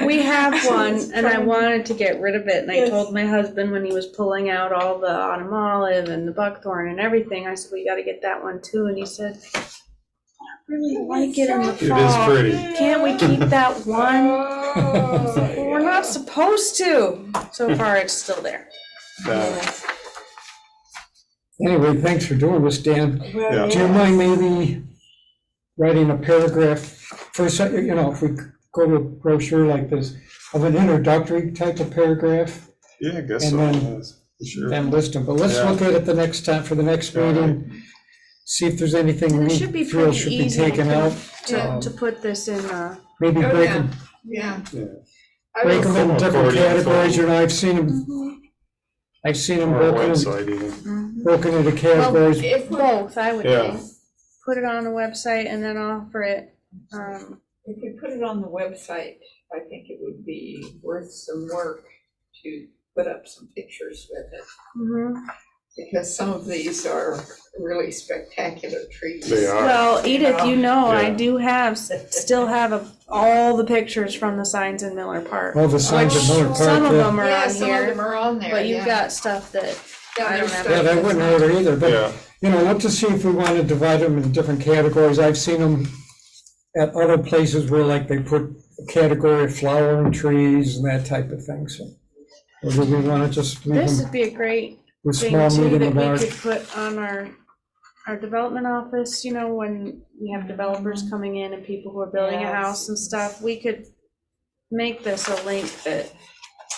We have one, and I wanted to get rid of it, and I Yes. told my husband when he was pulling out all the autumn olive and the buckthorn and everything, I said, we gotta get that one too, and he said, I don't really like it in the It is fall. pretty. Can't we keep that one? Oh, Well, we're not supposed to. So far, it's still there. Yeah. anyway, thanks for doing this, Dan. Yeah. Do you mind maybe writing a paragraph, first, you know, if we go to a brochure like this, of an introductory type of paragraph, Yeah, I guess And so. then- yes, for Sure. and list them, but let's Yeah. look at it the next time, for the next All right. meeting, see if there's anything And it we should be feel pretty should be easy to taken out. to put this in, Maybe Oh, break yeah. them, Yeah. Yeah. I break was- them in different Accordion categories, phone. you know, I've seen them Or a broken, website even. broken into categories. If we both, I would Yeah. think. Put it on a website and then offer it. If you put it on the website, I think it would be worth some work to put up some pictures with it. Because some of these are really spectacular trees. They are. Well, Edith, you know, I Yeah. do still have all the pictures from the signs in Miller Park. All the signs at Miller Park, Some of yeah. them are Yeah, on some of them here, are on there, but you've yeah. got stuff that, Yeah, I don't there's have stuff Yeah, that that's wouldn't not- hurt either, but, Yeah, you know, look to see if we want to divide them in different categories. I've seen them at other places where like they put a category of flowering trees and that type of thing, so. Or do we want to just leave this them would be a great with thing small, too, medium, that and we large? could put on our development office, you know, when we have developers coming in and people who are building a Yes. house and stuff, we could make this a link that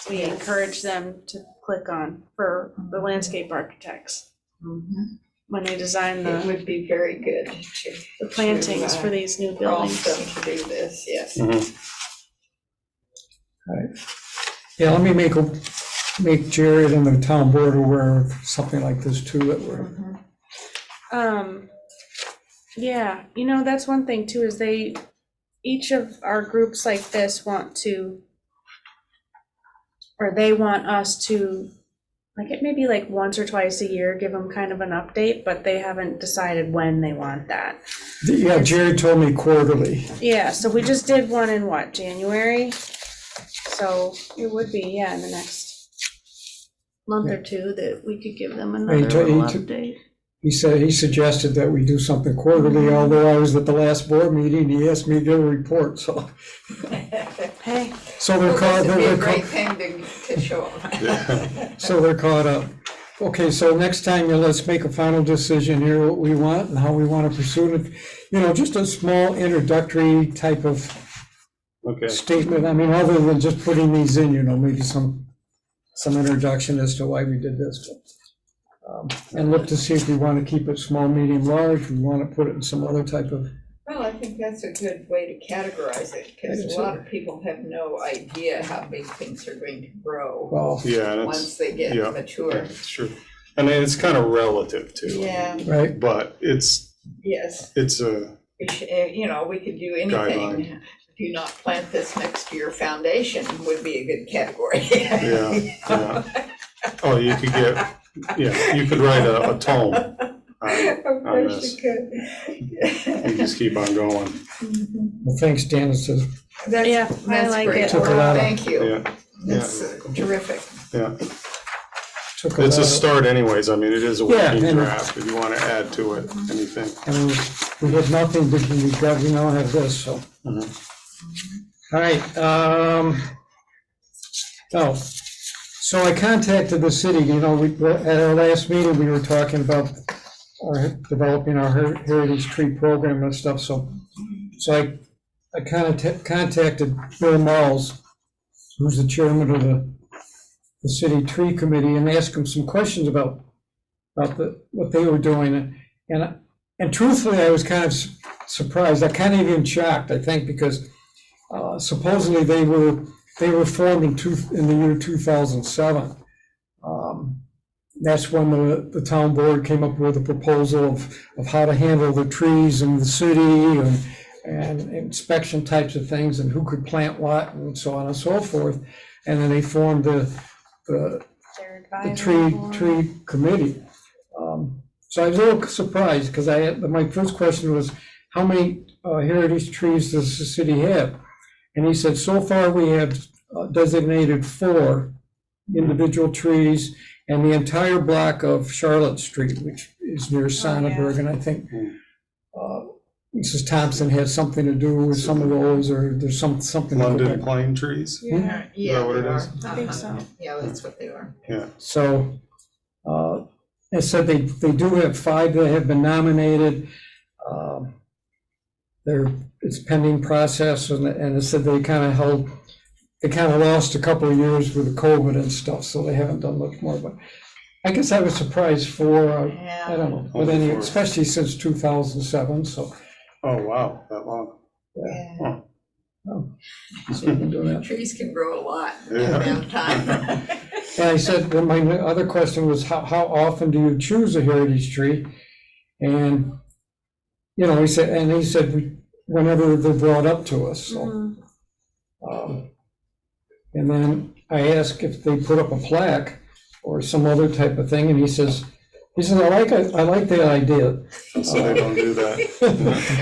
we Yes. encourage them to click on for the landscape architects Mhm. when they design It the would be very good to plantings for these new prompt them buildings. to do this, yes. Mhm. Yeah, let me make Jared and the town board aware of something like this too, that we're, Yeah, you know, that's one thing too, is each of our groups like this want to, or they want us to, like, it may be like once or twice a year, give them kind of an update, but they haven't decided when they want that. yeah, Jared told me quarterly. Yeah, so we just did one in what, January? So it would be, yeah, in the next month or two that we could give them another told- little he took- update. He suggested that we do something quarterly, although I was at the last board meeting, he asked me to give a report, so. Hey, So they're Well, caught, this would be a they're great caught, thing to show them. Yeah. so they're caught up. Okay, so next time, let's make a final decision here, what we want and how we want to pursue it. You know, just a small introductory type of Okay, statement, I mean, other than just putting these in, you know, maybe some introduction as to why we did this. And look to see if we want to keep it small, medium, large, we want to put it in some other type of, Well, I think that's a good way to categorize it, I because do a too. lot of people have no idea how big things are going to grow well, yeah, once they get yeah. mature. that's true. And it's kind of relative too. Yeah, right? But it's yes. a, We should, you know, we could do Guideline. anything. Do not plant this next to your foundation would be a good category. yeah, yeah. Oh, you could get, yeah, you could write a tome. Of on course this. you And could. just keep on going. Well, thanks, Dan. It's a- Yeah, That's, I that's like great. it. Took a lot of- Thank you. Yeah, That's terrific. yeah. took a It's a lot of- start anyways. I mean, it is a Yeah, working and- draft. If you want to add to it, anything. I mean, we had nothing, but we now have this, so. Mhm. All right, oh, so I contacted the city, you know, at our last meeting, we were talking about developing our Heritage Tree program and stuff, so I contacted Bill Malls, who's the chairman of the city tree committee, and asked him some questions about what they were doing, and truthfully, I was kind of surprised, I kind of even shocked, I think, because supposedly they were formed in the year 2007. That's when the town board came up with a proposal of how to handle the trees in the city and inspection types of things and who could plant what and so on and so forth. And then they formed the Their the advisory board. tree committee. So I was a little surprised because my first question was, how many heritage trees does the city have? And he said, so far we have designated 4 individual trees and the entire block of Charlotte Street, which is near Sonneberg, and I think Mrs. Thompson had something to do with some of those, or there's something. London pine trees. Yeah, that what they it are. is? I think so. Yeah, that's what they are. Yeah. So, it said they do have 5 that have been nominated. It's pending process, and it said they kind of lost a couple of years with the COVID and stuff, so they haven't done much more, but I guess I was surprised for, I Yeah. don't know, but Only 4. especially since 2007, so. Oh, wow, that long. Yeah. So we've been doing that. Trees can grow a lot in Yeah. that amount of time. And I said, well, my other question was, how often do you choose a heritage tree? And, you know, he said, whenever they're brought up to us, so. Mhm. And then I asked if they put up a plaque or some other type of thing, and he says, I like that idea. So they don't do that.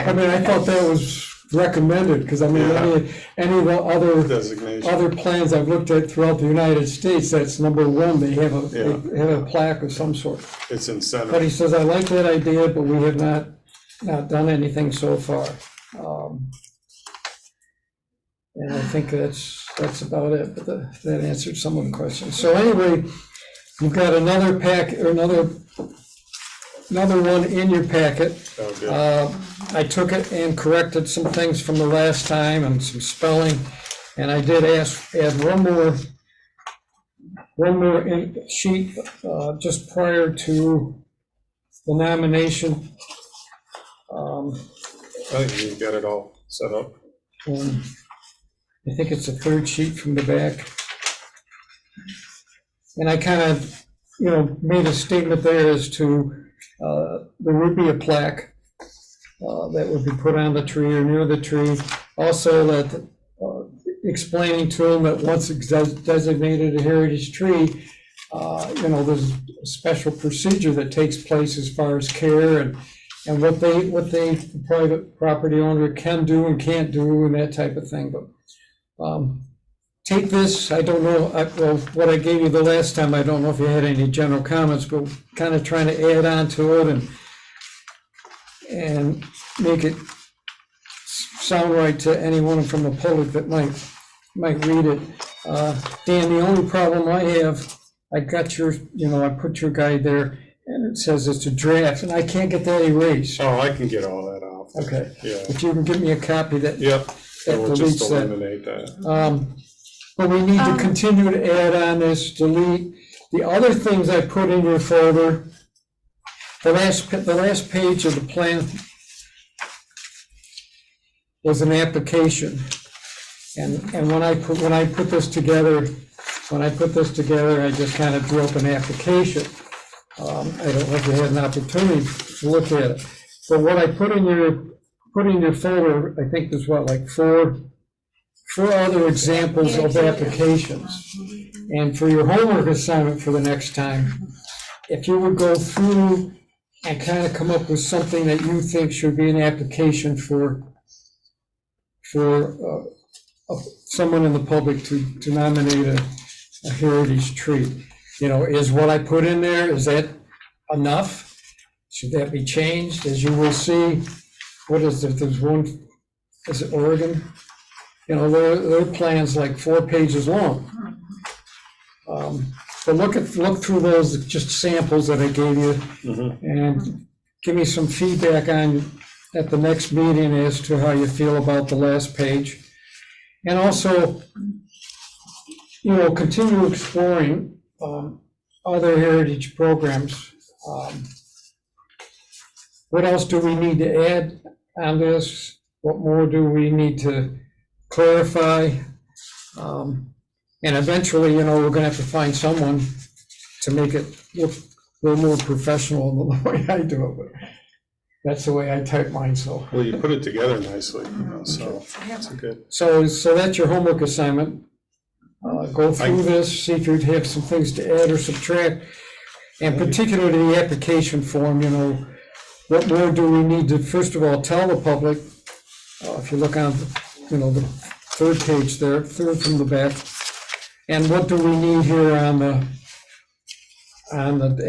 I mean, I thought that was recommended, because I mean, Yeah. any of the other Designation. plans I've looked at throughout the United States, that's number 1, they have Yeah. they have a plaque of some sort. It's But incentive. he says, I like that idea, but we have not done anything so far. And I think that's about it, but that answered some of the questions. So anyway, you've got another pack, or another one in your packet. Oh, good. I took it and corrected some things from the last time and some spelling, and I did add one more sheet just prior to the nomination. I think you got it all set up. And I think it's the 3rd sheet from the back. And I kind of, made a statement there as to, there would be a plaque that would be put on the tree or near the tree. Also that, explaining to them that once it's designated a heritage tree, there's a special procedure that takes place as far as care and what the private property owner can do and can't do and that type of thing. But take this, I don't know, what I gave you the last time, I don't know if you had any general comments, but kind of trying to add on to it and make it sound right to anyone from the public that might read it. Dan, the only problem I have, I got your, I put your guide there, and it says it's a draft, and I can't get that erased. Oh, I can get all that out. Okay, Yeah. if you can give me a copy that Yep. that So we'll just deletes that. eliminate that. But we need to continue to add on this, delete. The other things I put in your folder, the last page of the plan was an application. And when I put this together, I just kind of drew up an application. I don't know if you had an opportunity to look at it. But what I put in your folder, I think there's what, like four other examples of applications. And for your homework assignment for the next time, if you would go through and kind of come up with something that you think should be an application for someone in the public to nominate a heritage tree. You know, is what I put in there, is that enough? Should that be changed? As you will see, what is it, there's one, is it Oregon? You know, their plan's like 4 pages long. But look through those, just samples that I gave you, and give me some feedback on, at the next meeting, as to how you feel about the last page. And also, you know, continue exploring other heritage programs. What else do we need to add on this? What more do we need to clarify? And eventually, you know, we're gonna have to find someone to make it look a little more professional than the way I do it, but that's the way I type mine, so. Well, you put it together nicely, you know, so it's good. So that's your homework assignment. Go through this, see if you have some things to add or subtract. And particularly the application form, you know, what more do we need to, first of all, tell the public? If you look on, you know, the third page there, third from the back. And what do we need here on the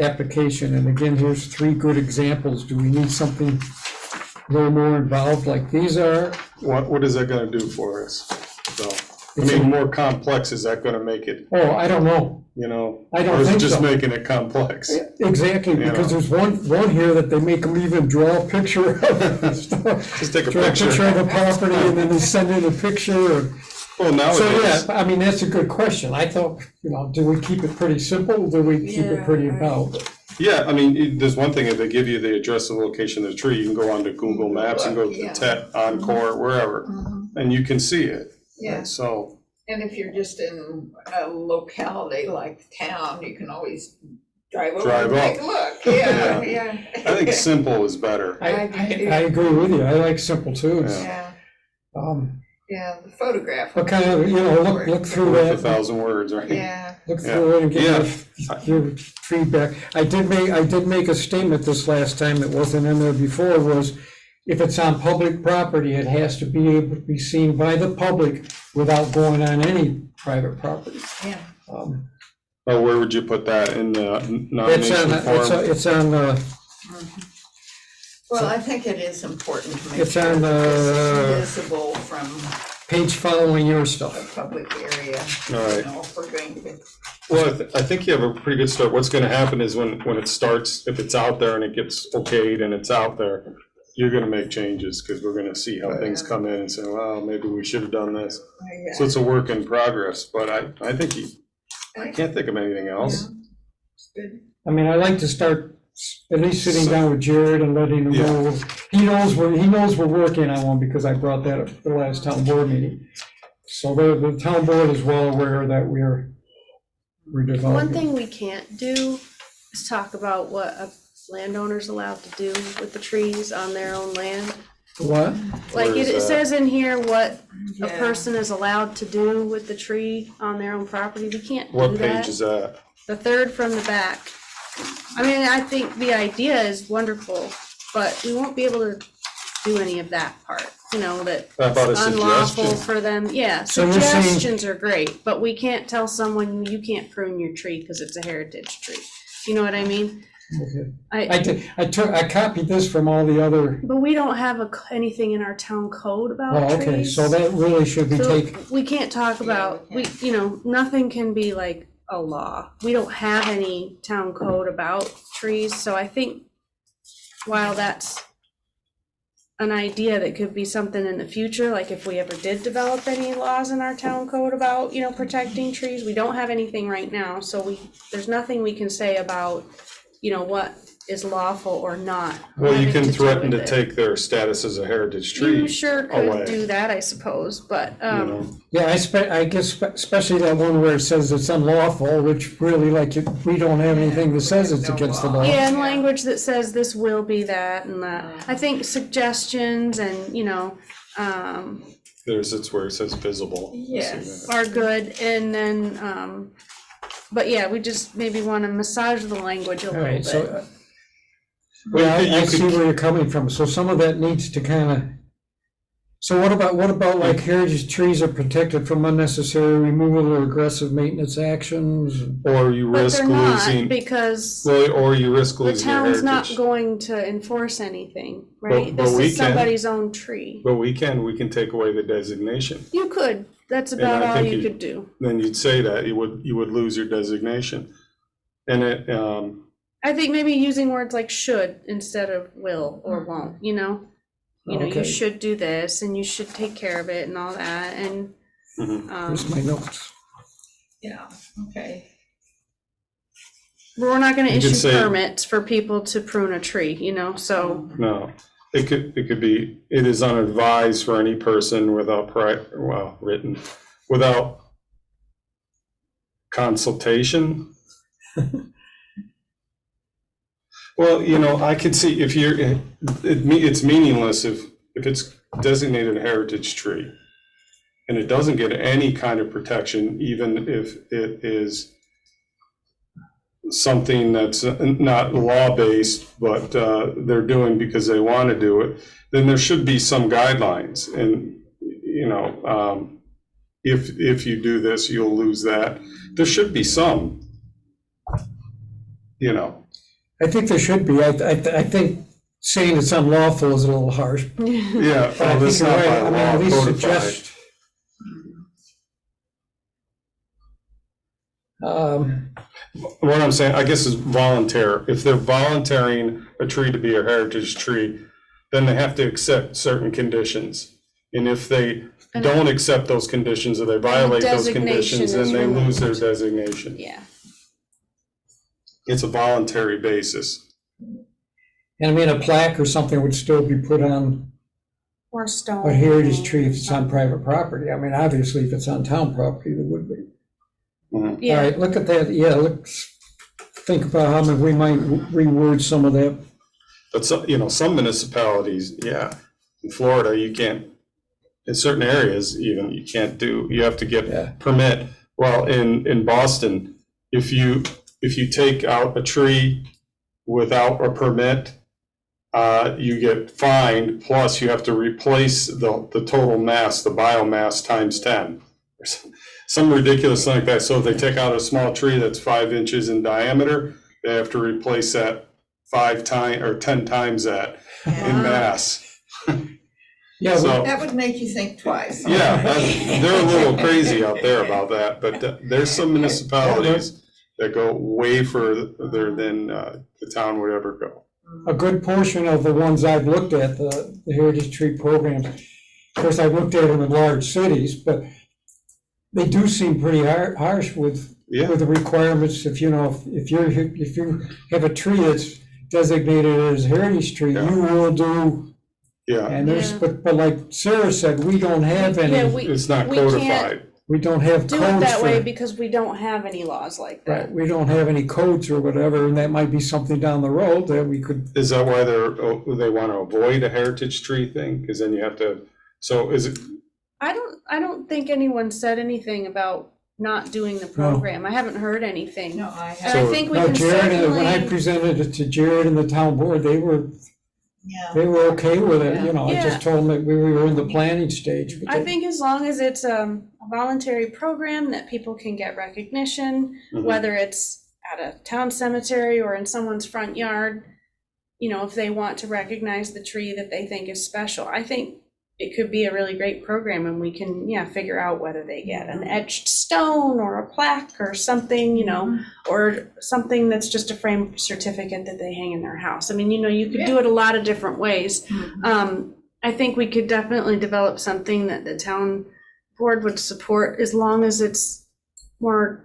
application? And again, here's 3 good examples. Do we need something a little more involved like these are? What is that gonna do for us? So, I mean, more complex, is that gonna make it, Oh, I don't know. you know? I don't Or is it think just so. making it complex? Exactly, You because know. there's one here that they make them even draw a picture of it. Just take a Draw a picture picture. of the property and then they send in a picture. Well, So, yeah, nowadays, I mean, that's a good question. I thought, you know, do we keep it pretty simple? Do we keep it pretty involved? yeah, I mean, there's one thing, if they give you the address and location of the tree, you can go onto Google Maps and go to Yeah. TET, Encore, wherever, and you can see it. Yeah, So, and if you're just in a locality like town, you can always drive over Drive and take up. a look. Yeah, Yeah. yeah. I think simple is better. I agree with you. I like simple too. Yeah, Um, yeah, the photograph. But kind of, you know, look through Worth that. 1,000 words, right? Yeah, Look through it and Yeah. give your feedback. I did make a statement this last time that wasn't in there before, was if it's on public property, it has to be able to be seen by the public without going on any private property. yeah. Oh, where would you put that in the It's on, nomination form? it's on, Well, I think it is important to make It's sure on, that this is visible from page following your a stuff. public area. All right. You know, if we're going to, Well, I think you have a pretty good start. What's gonna happen is when it starts, if it's out there and it gets okayed and it's out there, you're gonna make changes, because we're gonna see how things come in and say, well, maybe we should have done this. So it's a work in progress, but I think I can't think of anything else. good. I mean, I like to start at least sitting down with Jared and letting him Yeah. know. He knows we're working on one, because I brought that up at the last town board meeting. So the town board is well aware that we're developing. One thing we can't do is talk about what a landowner's allowed to do with the trees on their own land. What? Like Where is it that? says in here what a Yeah. person is allowed to do with the tree on their own property. We can't do What that. page is that? The third from the back. I mean, I think the idea is wonderful, but we won't be able to do any of that part, you know, that How about a it's unlawful suggestion? for them. Yeah, So you're saying- suggestions are great, but we can't tell someone you can't prune your tree because it's a heritage tree. You know what I mean? Okay. I I copied this from all the other, but we don't have anything in our town code about trees. okay, so that really should be So taken. we can't talk about, you know, nothing can be like a law. We don't have any town code about trees, so I think while that's an idea that could be something in the future, like if we ever did develop any laws in our town code about, you know, protecting trees, we don't have anything right now, so there's nothing we can say about, you know, what is lawful or not. Well, you having can do threaten with to it. take their status as a heritage tree You sure could away. do that, I suppose, but, You know? Yeah, I guess especially that one where it says it's unlawful, which really like, we don't have anything that says it's No against the law. law. yeah, and Yeah. language that says this will be that and that. I think suggestions and, It's where it says visible. You see Yes. that. are good, and then, but yeah, we just maybe wanna massage the language a All little right, bit. so, Well, yeah, you I could- see where you're coming from. So some of that needs to kind of, so what about like heritage trees are protected from unnecessary removal or aggressive maintenance actions? Or you But risk they're not, losing, because well, or you risk the losing your town's not heritage. going to enforce anything, right? but This we is can. somebody's own tree. But we can take away the designation. You could, that's And about I all think you you- could do. Then you'd say that you would lose your designation. And it, I think maybe using words like should instead of will or won't, you know? You Okay. should do this and you should take care of it and all that, and, mhm. Here's my notes. Yeah, okay. we're not gonna You could issue say- permits for people to prune a tree, so. No, it could be, it is unadvised for any person without written, without consultation. Well, I could see if it's meaningless if it's designated a heritage tree and it doesn't get any kind of protection, even if it is something that's not law-based, but they're doing because they want to do it, then there should be some guidelines. And, if you do this, you'll lose that. There should be some, I think there should be. I think saying it's unlawful is a little harsh. Yeah, But I well, think that's you're not right. by I mean, law at least codified. suggest. What I'm saying, I guess, is volunteer. If they're volunteering a tree to be a heritage tree, then they have to accept certain conditions. And if they And- don't accept those conditions or they violate those designation conditions, then is they lose their removed. designation. Yeah, It's a voluntary basis. And I mean, a plaque or something would still be put on or stone. a heritage tree if it's on private property. I mean, obviously, if it's on town property, there would be. All Yeah, right, look at that. Yeah, let's think about how we might reword some of that. But some municipalities, yeah, in Florida, you can't, in certain areas even, you have to Yeah. get permit. Well, in Boston, if you take out a tree without a permit, you get fined, plus you have to replace the total mass, the biomass times 10. Some ridiculous thing like that. So if they take out a small tree that's 5 inches in diameter, they have to replace that 5 times or 10 times that in Yeah. mass. Yeah, So, That would make you think twice. yeah, they're a little crazy out there about that, but there's some municipalities that go way further than the town would ever go. a good portion of the ones I've looked at, the heritage tree programs, of course, I've looked at them in large cities, but they do seem pretty harsh with Yeah, the requirements. If you have a tree that's designated as a heritage tree, Yeah. you will do. yeah, And there's, Yeah. but like Sarah said, we don't have yeah, any. it's not we can't codified. We don't have do it codes that way for. because we don't have any laws like Right, that. we don't have any codes or whatever, and that might be something down the road that we could. Is that why they want to avoid a heritage tree thing? Because then you have to, so is it, I don't think anyone said anything about not doing the program. I haven't heard anything. No, I And I So- think we No, can Jared, when I certainly, presented it to Jared and the town board, they were yeah. okay with it, you know, I Yeah. just told them that we were in the planning stage. but I they- think as long as it's a voluntary program that people can get recognition, Mhm. whether it's at a town cemetery or in someone's front yard, if they want to recognize the tree that they think is special, I think it could be a really great program, and we can, figure out whether they get an etched stone or a plaque or something, or something that's just a framed certificate that they hang in their house. I mean, you could do it a lot of different ways. I think we could definitely develop something that the town board would support, as long as it's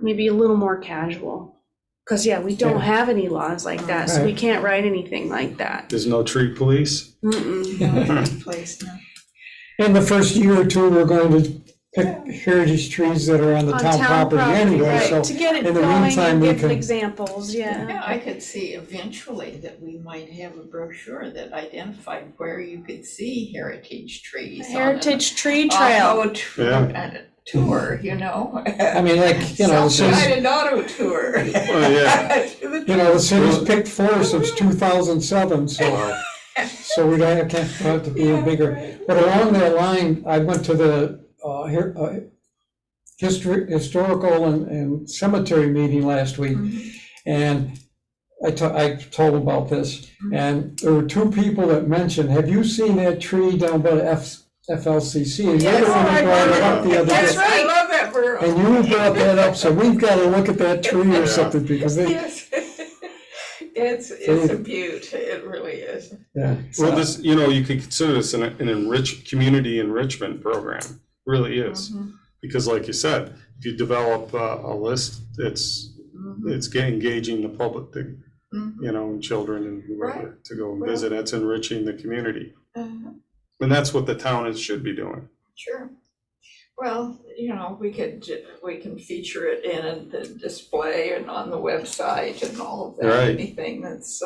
maybe a little more casual. Cause yeah, we don't Yeah. have any laws like that, so we Right. can't write anything like that. There's no tree police? Mm-mm. Place now. In the first year or two, we're going to pick heritage trees that are on the On town property anyway, so. right, to get it in the going meantime, and we give can- examples, yeah. Yeah, I could see eventually that we might have a brochure that identified where you could see heritage trees. Heritage Tree On Trail. an auto tour, you know? I mean, like, you know, the city's, Self-guided auto tour. yeah. you know, the city's picked four since 2007, so we don't, can't have to be bigger. But along that line, I went to the historical and cemetery meeting last week, and I told about this, and there were two people that mentioned, have you seen that tree down by the FLCC? And you're the one that brought it up the other That's day. right. I love that borough. And you brought that up, so we've got to look at that tree or something, because they, Yes. It's a beaut, it really is. yeah. Well, this, you know, you could consider this an community enrichment program, really is. Because like you said, if you develop a list, it's engaging the public, you know, and children and whoever to go and visit, that's enriching the community. And that's what the town should be doing. Sure. Well, you know, we can feature it in the display and on the website and all of that, Right. anything that's,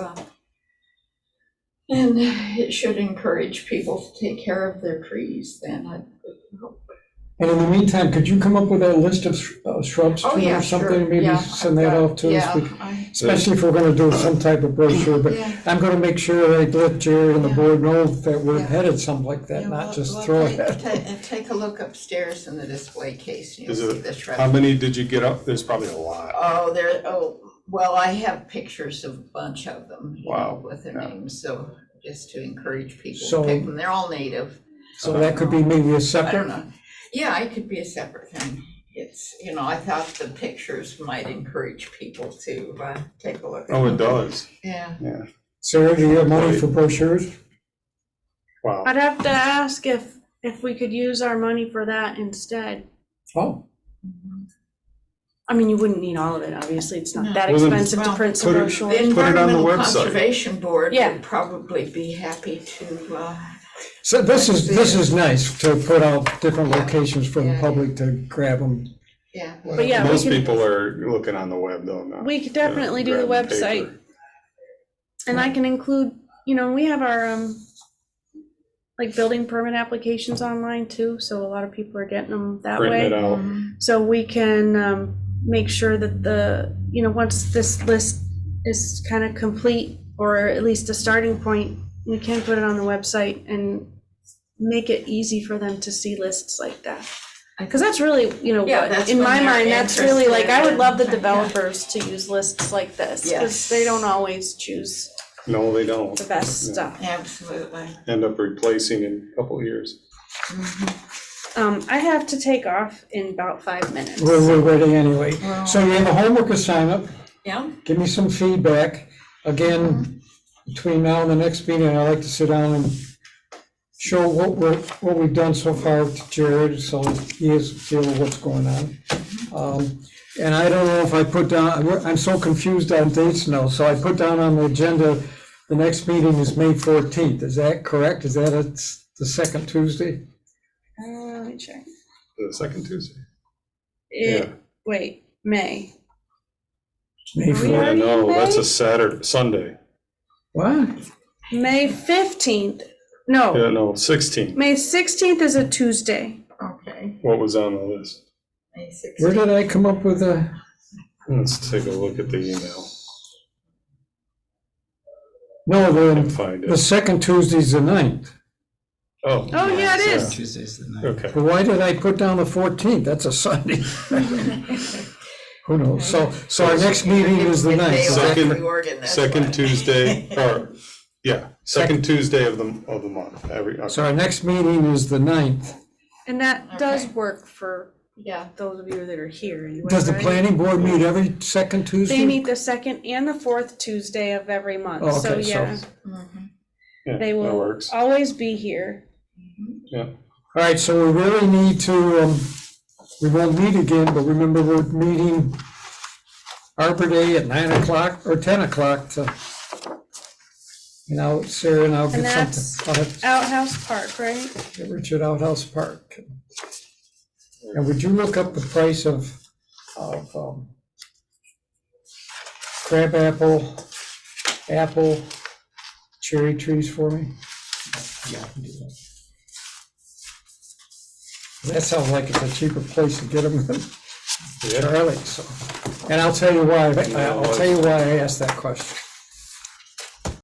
and it should encourage people to take care of their trees then. I hope. And in the meantime, could you come up with a list of shrubs Oh, too, yeah, or something? sure. Maybe Yeah, send I've that got- off to us, yeah, especially if we're gonna do some type of brochure, but Yeah. I'm gonna make sure I let Jared and the Yeah. board know that we're Yeah. headed something like that, Yeah, not we'll- just we'll throw it take- at. Take a look upstairs in the display case and you'll Is see it- the shrub. How many did you get up? There's probably a lot. Well, I have pictures of a bunch of them, you know, Wow. with their Yeah. names, so just to encourage people So- to pick them. They're all native. So that could be maybe a I don't separate, know. Yeah, it could be a separate thing. It's, you know, I thought the pictures might encourage people to take a look at Oh, them. it does. Yeah. Sarah, do you have money for brochures? Wow. I'd have to ask if we could use our money for that instead. Oh, I mean, you wouldn't need all of it, obviously, it's No. not that Well, then- expensive to Well, print some put it- brochures. The Put it on the Environmental website. Conservation Board Yeah. would probably be happy to, so this is nice to put out different Yeah. locations for the Yeah. public to grab them. yeah. But yeah, we Most can- people are looking on the web though now. We could definitely do the Grab website, paper. and I can include, you know, we have our, like building permit applications online too, so a lot of people are getting them that Printing it way. out. So we can make sure that you know, once this list is kind of complete, or at least a starting point, we can put it on the website and make it easy for them to see lists like that. Because that's really, you know, Yeah, what, that's in when my they're mind, that's really like, I would love the interested in- developers to use lists like this, because Yes. they don't always choose No, they don't. the best Yeah. stuff. Absolutely. End up replacing in a couple of years. I have to take off in about 5 minutes. We're ready anyway. So you have a homework assignment. Yeah, Give me some feedback. Again, between now and the next meeting, I'd like to sit down and show what we've done so far to Jared, so he has a feel of what's going on. And I don't know if I put down, I'm so confused on dates now, so I put down on the agenda, the next meeting is May 14th. Is that correct? Is that the second Tuesday? Let me check. The second Tuesday. Wait, May. May Are we 14th. Yeah, already no, in that's May? a Saturday, Sunday. What? May 15th. No, Yeah, no, 16. May 16th is a Tuesday. okay. What was on the list? May 16th. Where did I come up with a? Let's take a look at the email. No, And the find it. second Tuesday's the 9th. Oh. Oh, yeah, it is. Tuesday's the 9th. Okay. But why did I put down the 14th? That's a Sunday. Who knows? So our next meeting is the If 9th. they Is are that Second- correct? reorganized, that's Second why. Tuesday, or, yeah, second Tuesday of the month, So our next meeting is the 9th. And that does Okay. work for Yeah, those of you that are here anyway. Does the right? planning board meet every second Tuesday? They meet the second and the fourth Tuesday of every month, Oh, so okay, so- yeah, yeah, they that will works. always be here. Yeah, All right, so we really need to, we won't meet again, but remember we're meeting Arbor Day at 9 o'clock or 10 o'clock to, Sarah and I'll And get that's something. I'll have Outhouse Park, right? at Richard Outhouse Park. And would you look up the price of crab apple, cherry trees for me? Yeah, I can do that. That sounds like it's a cheaper place to get them than Yeah. Charlie, so. And I'll tell you why I asked that question.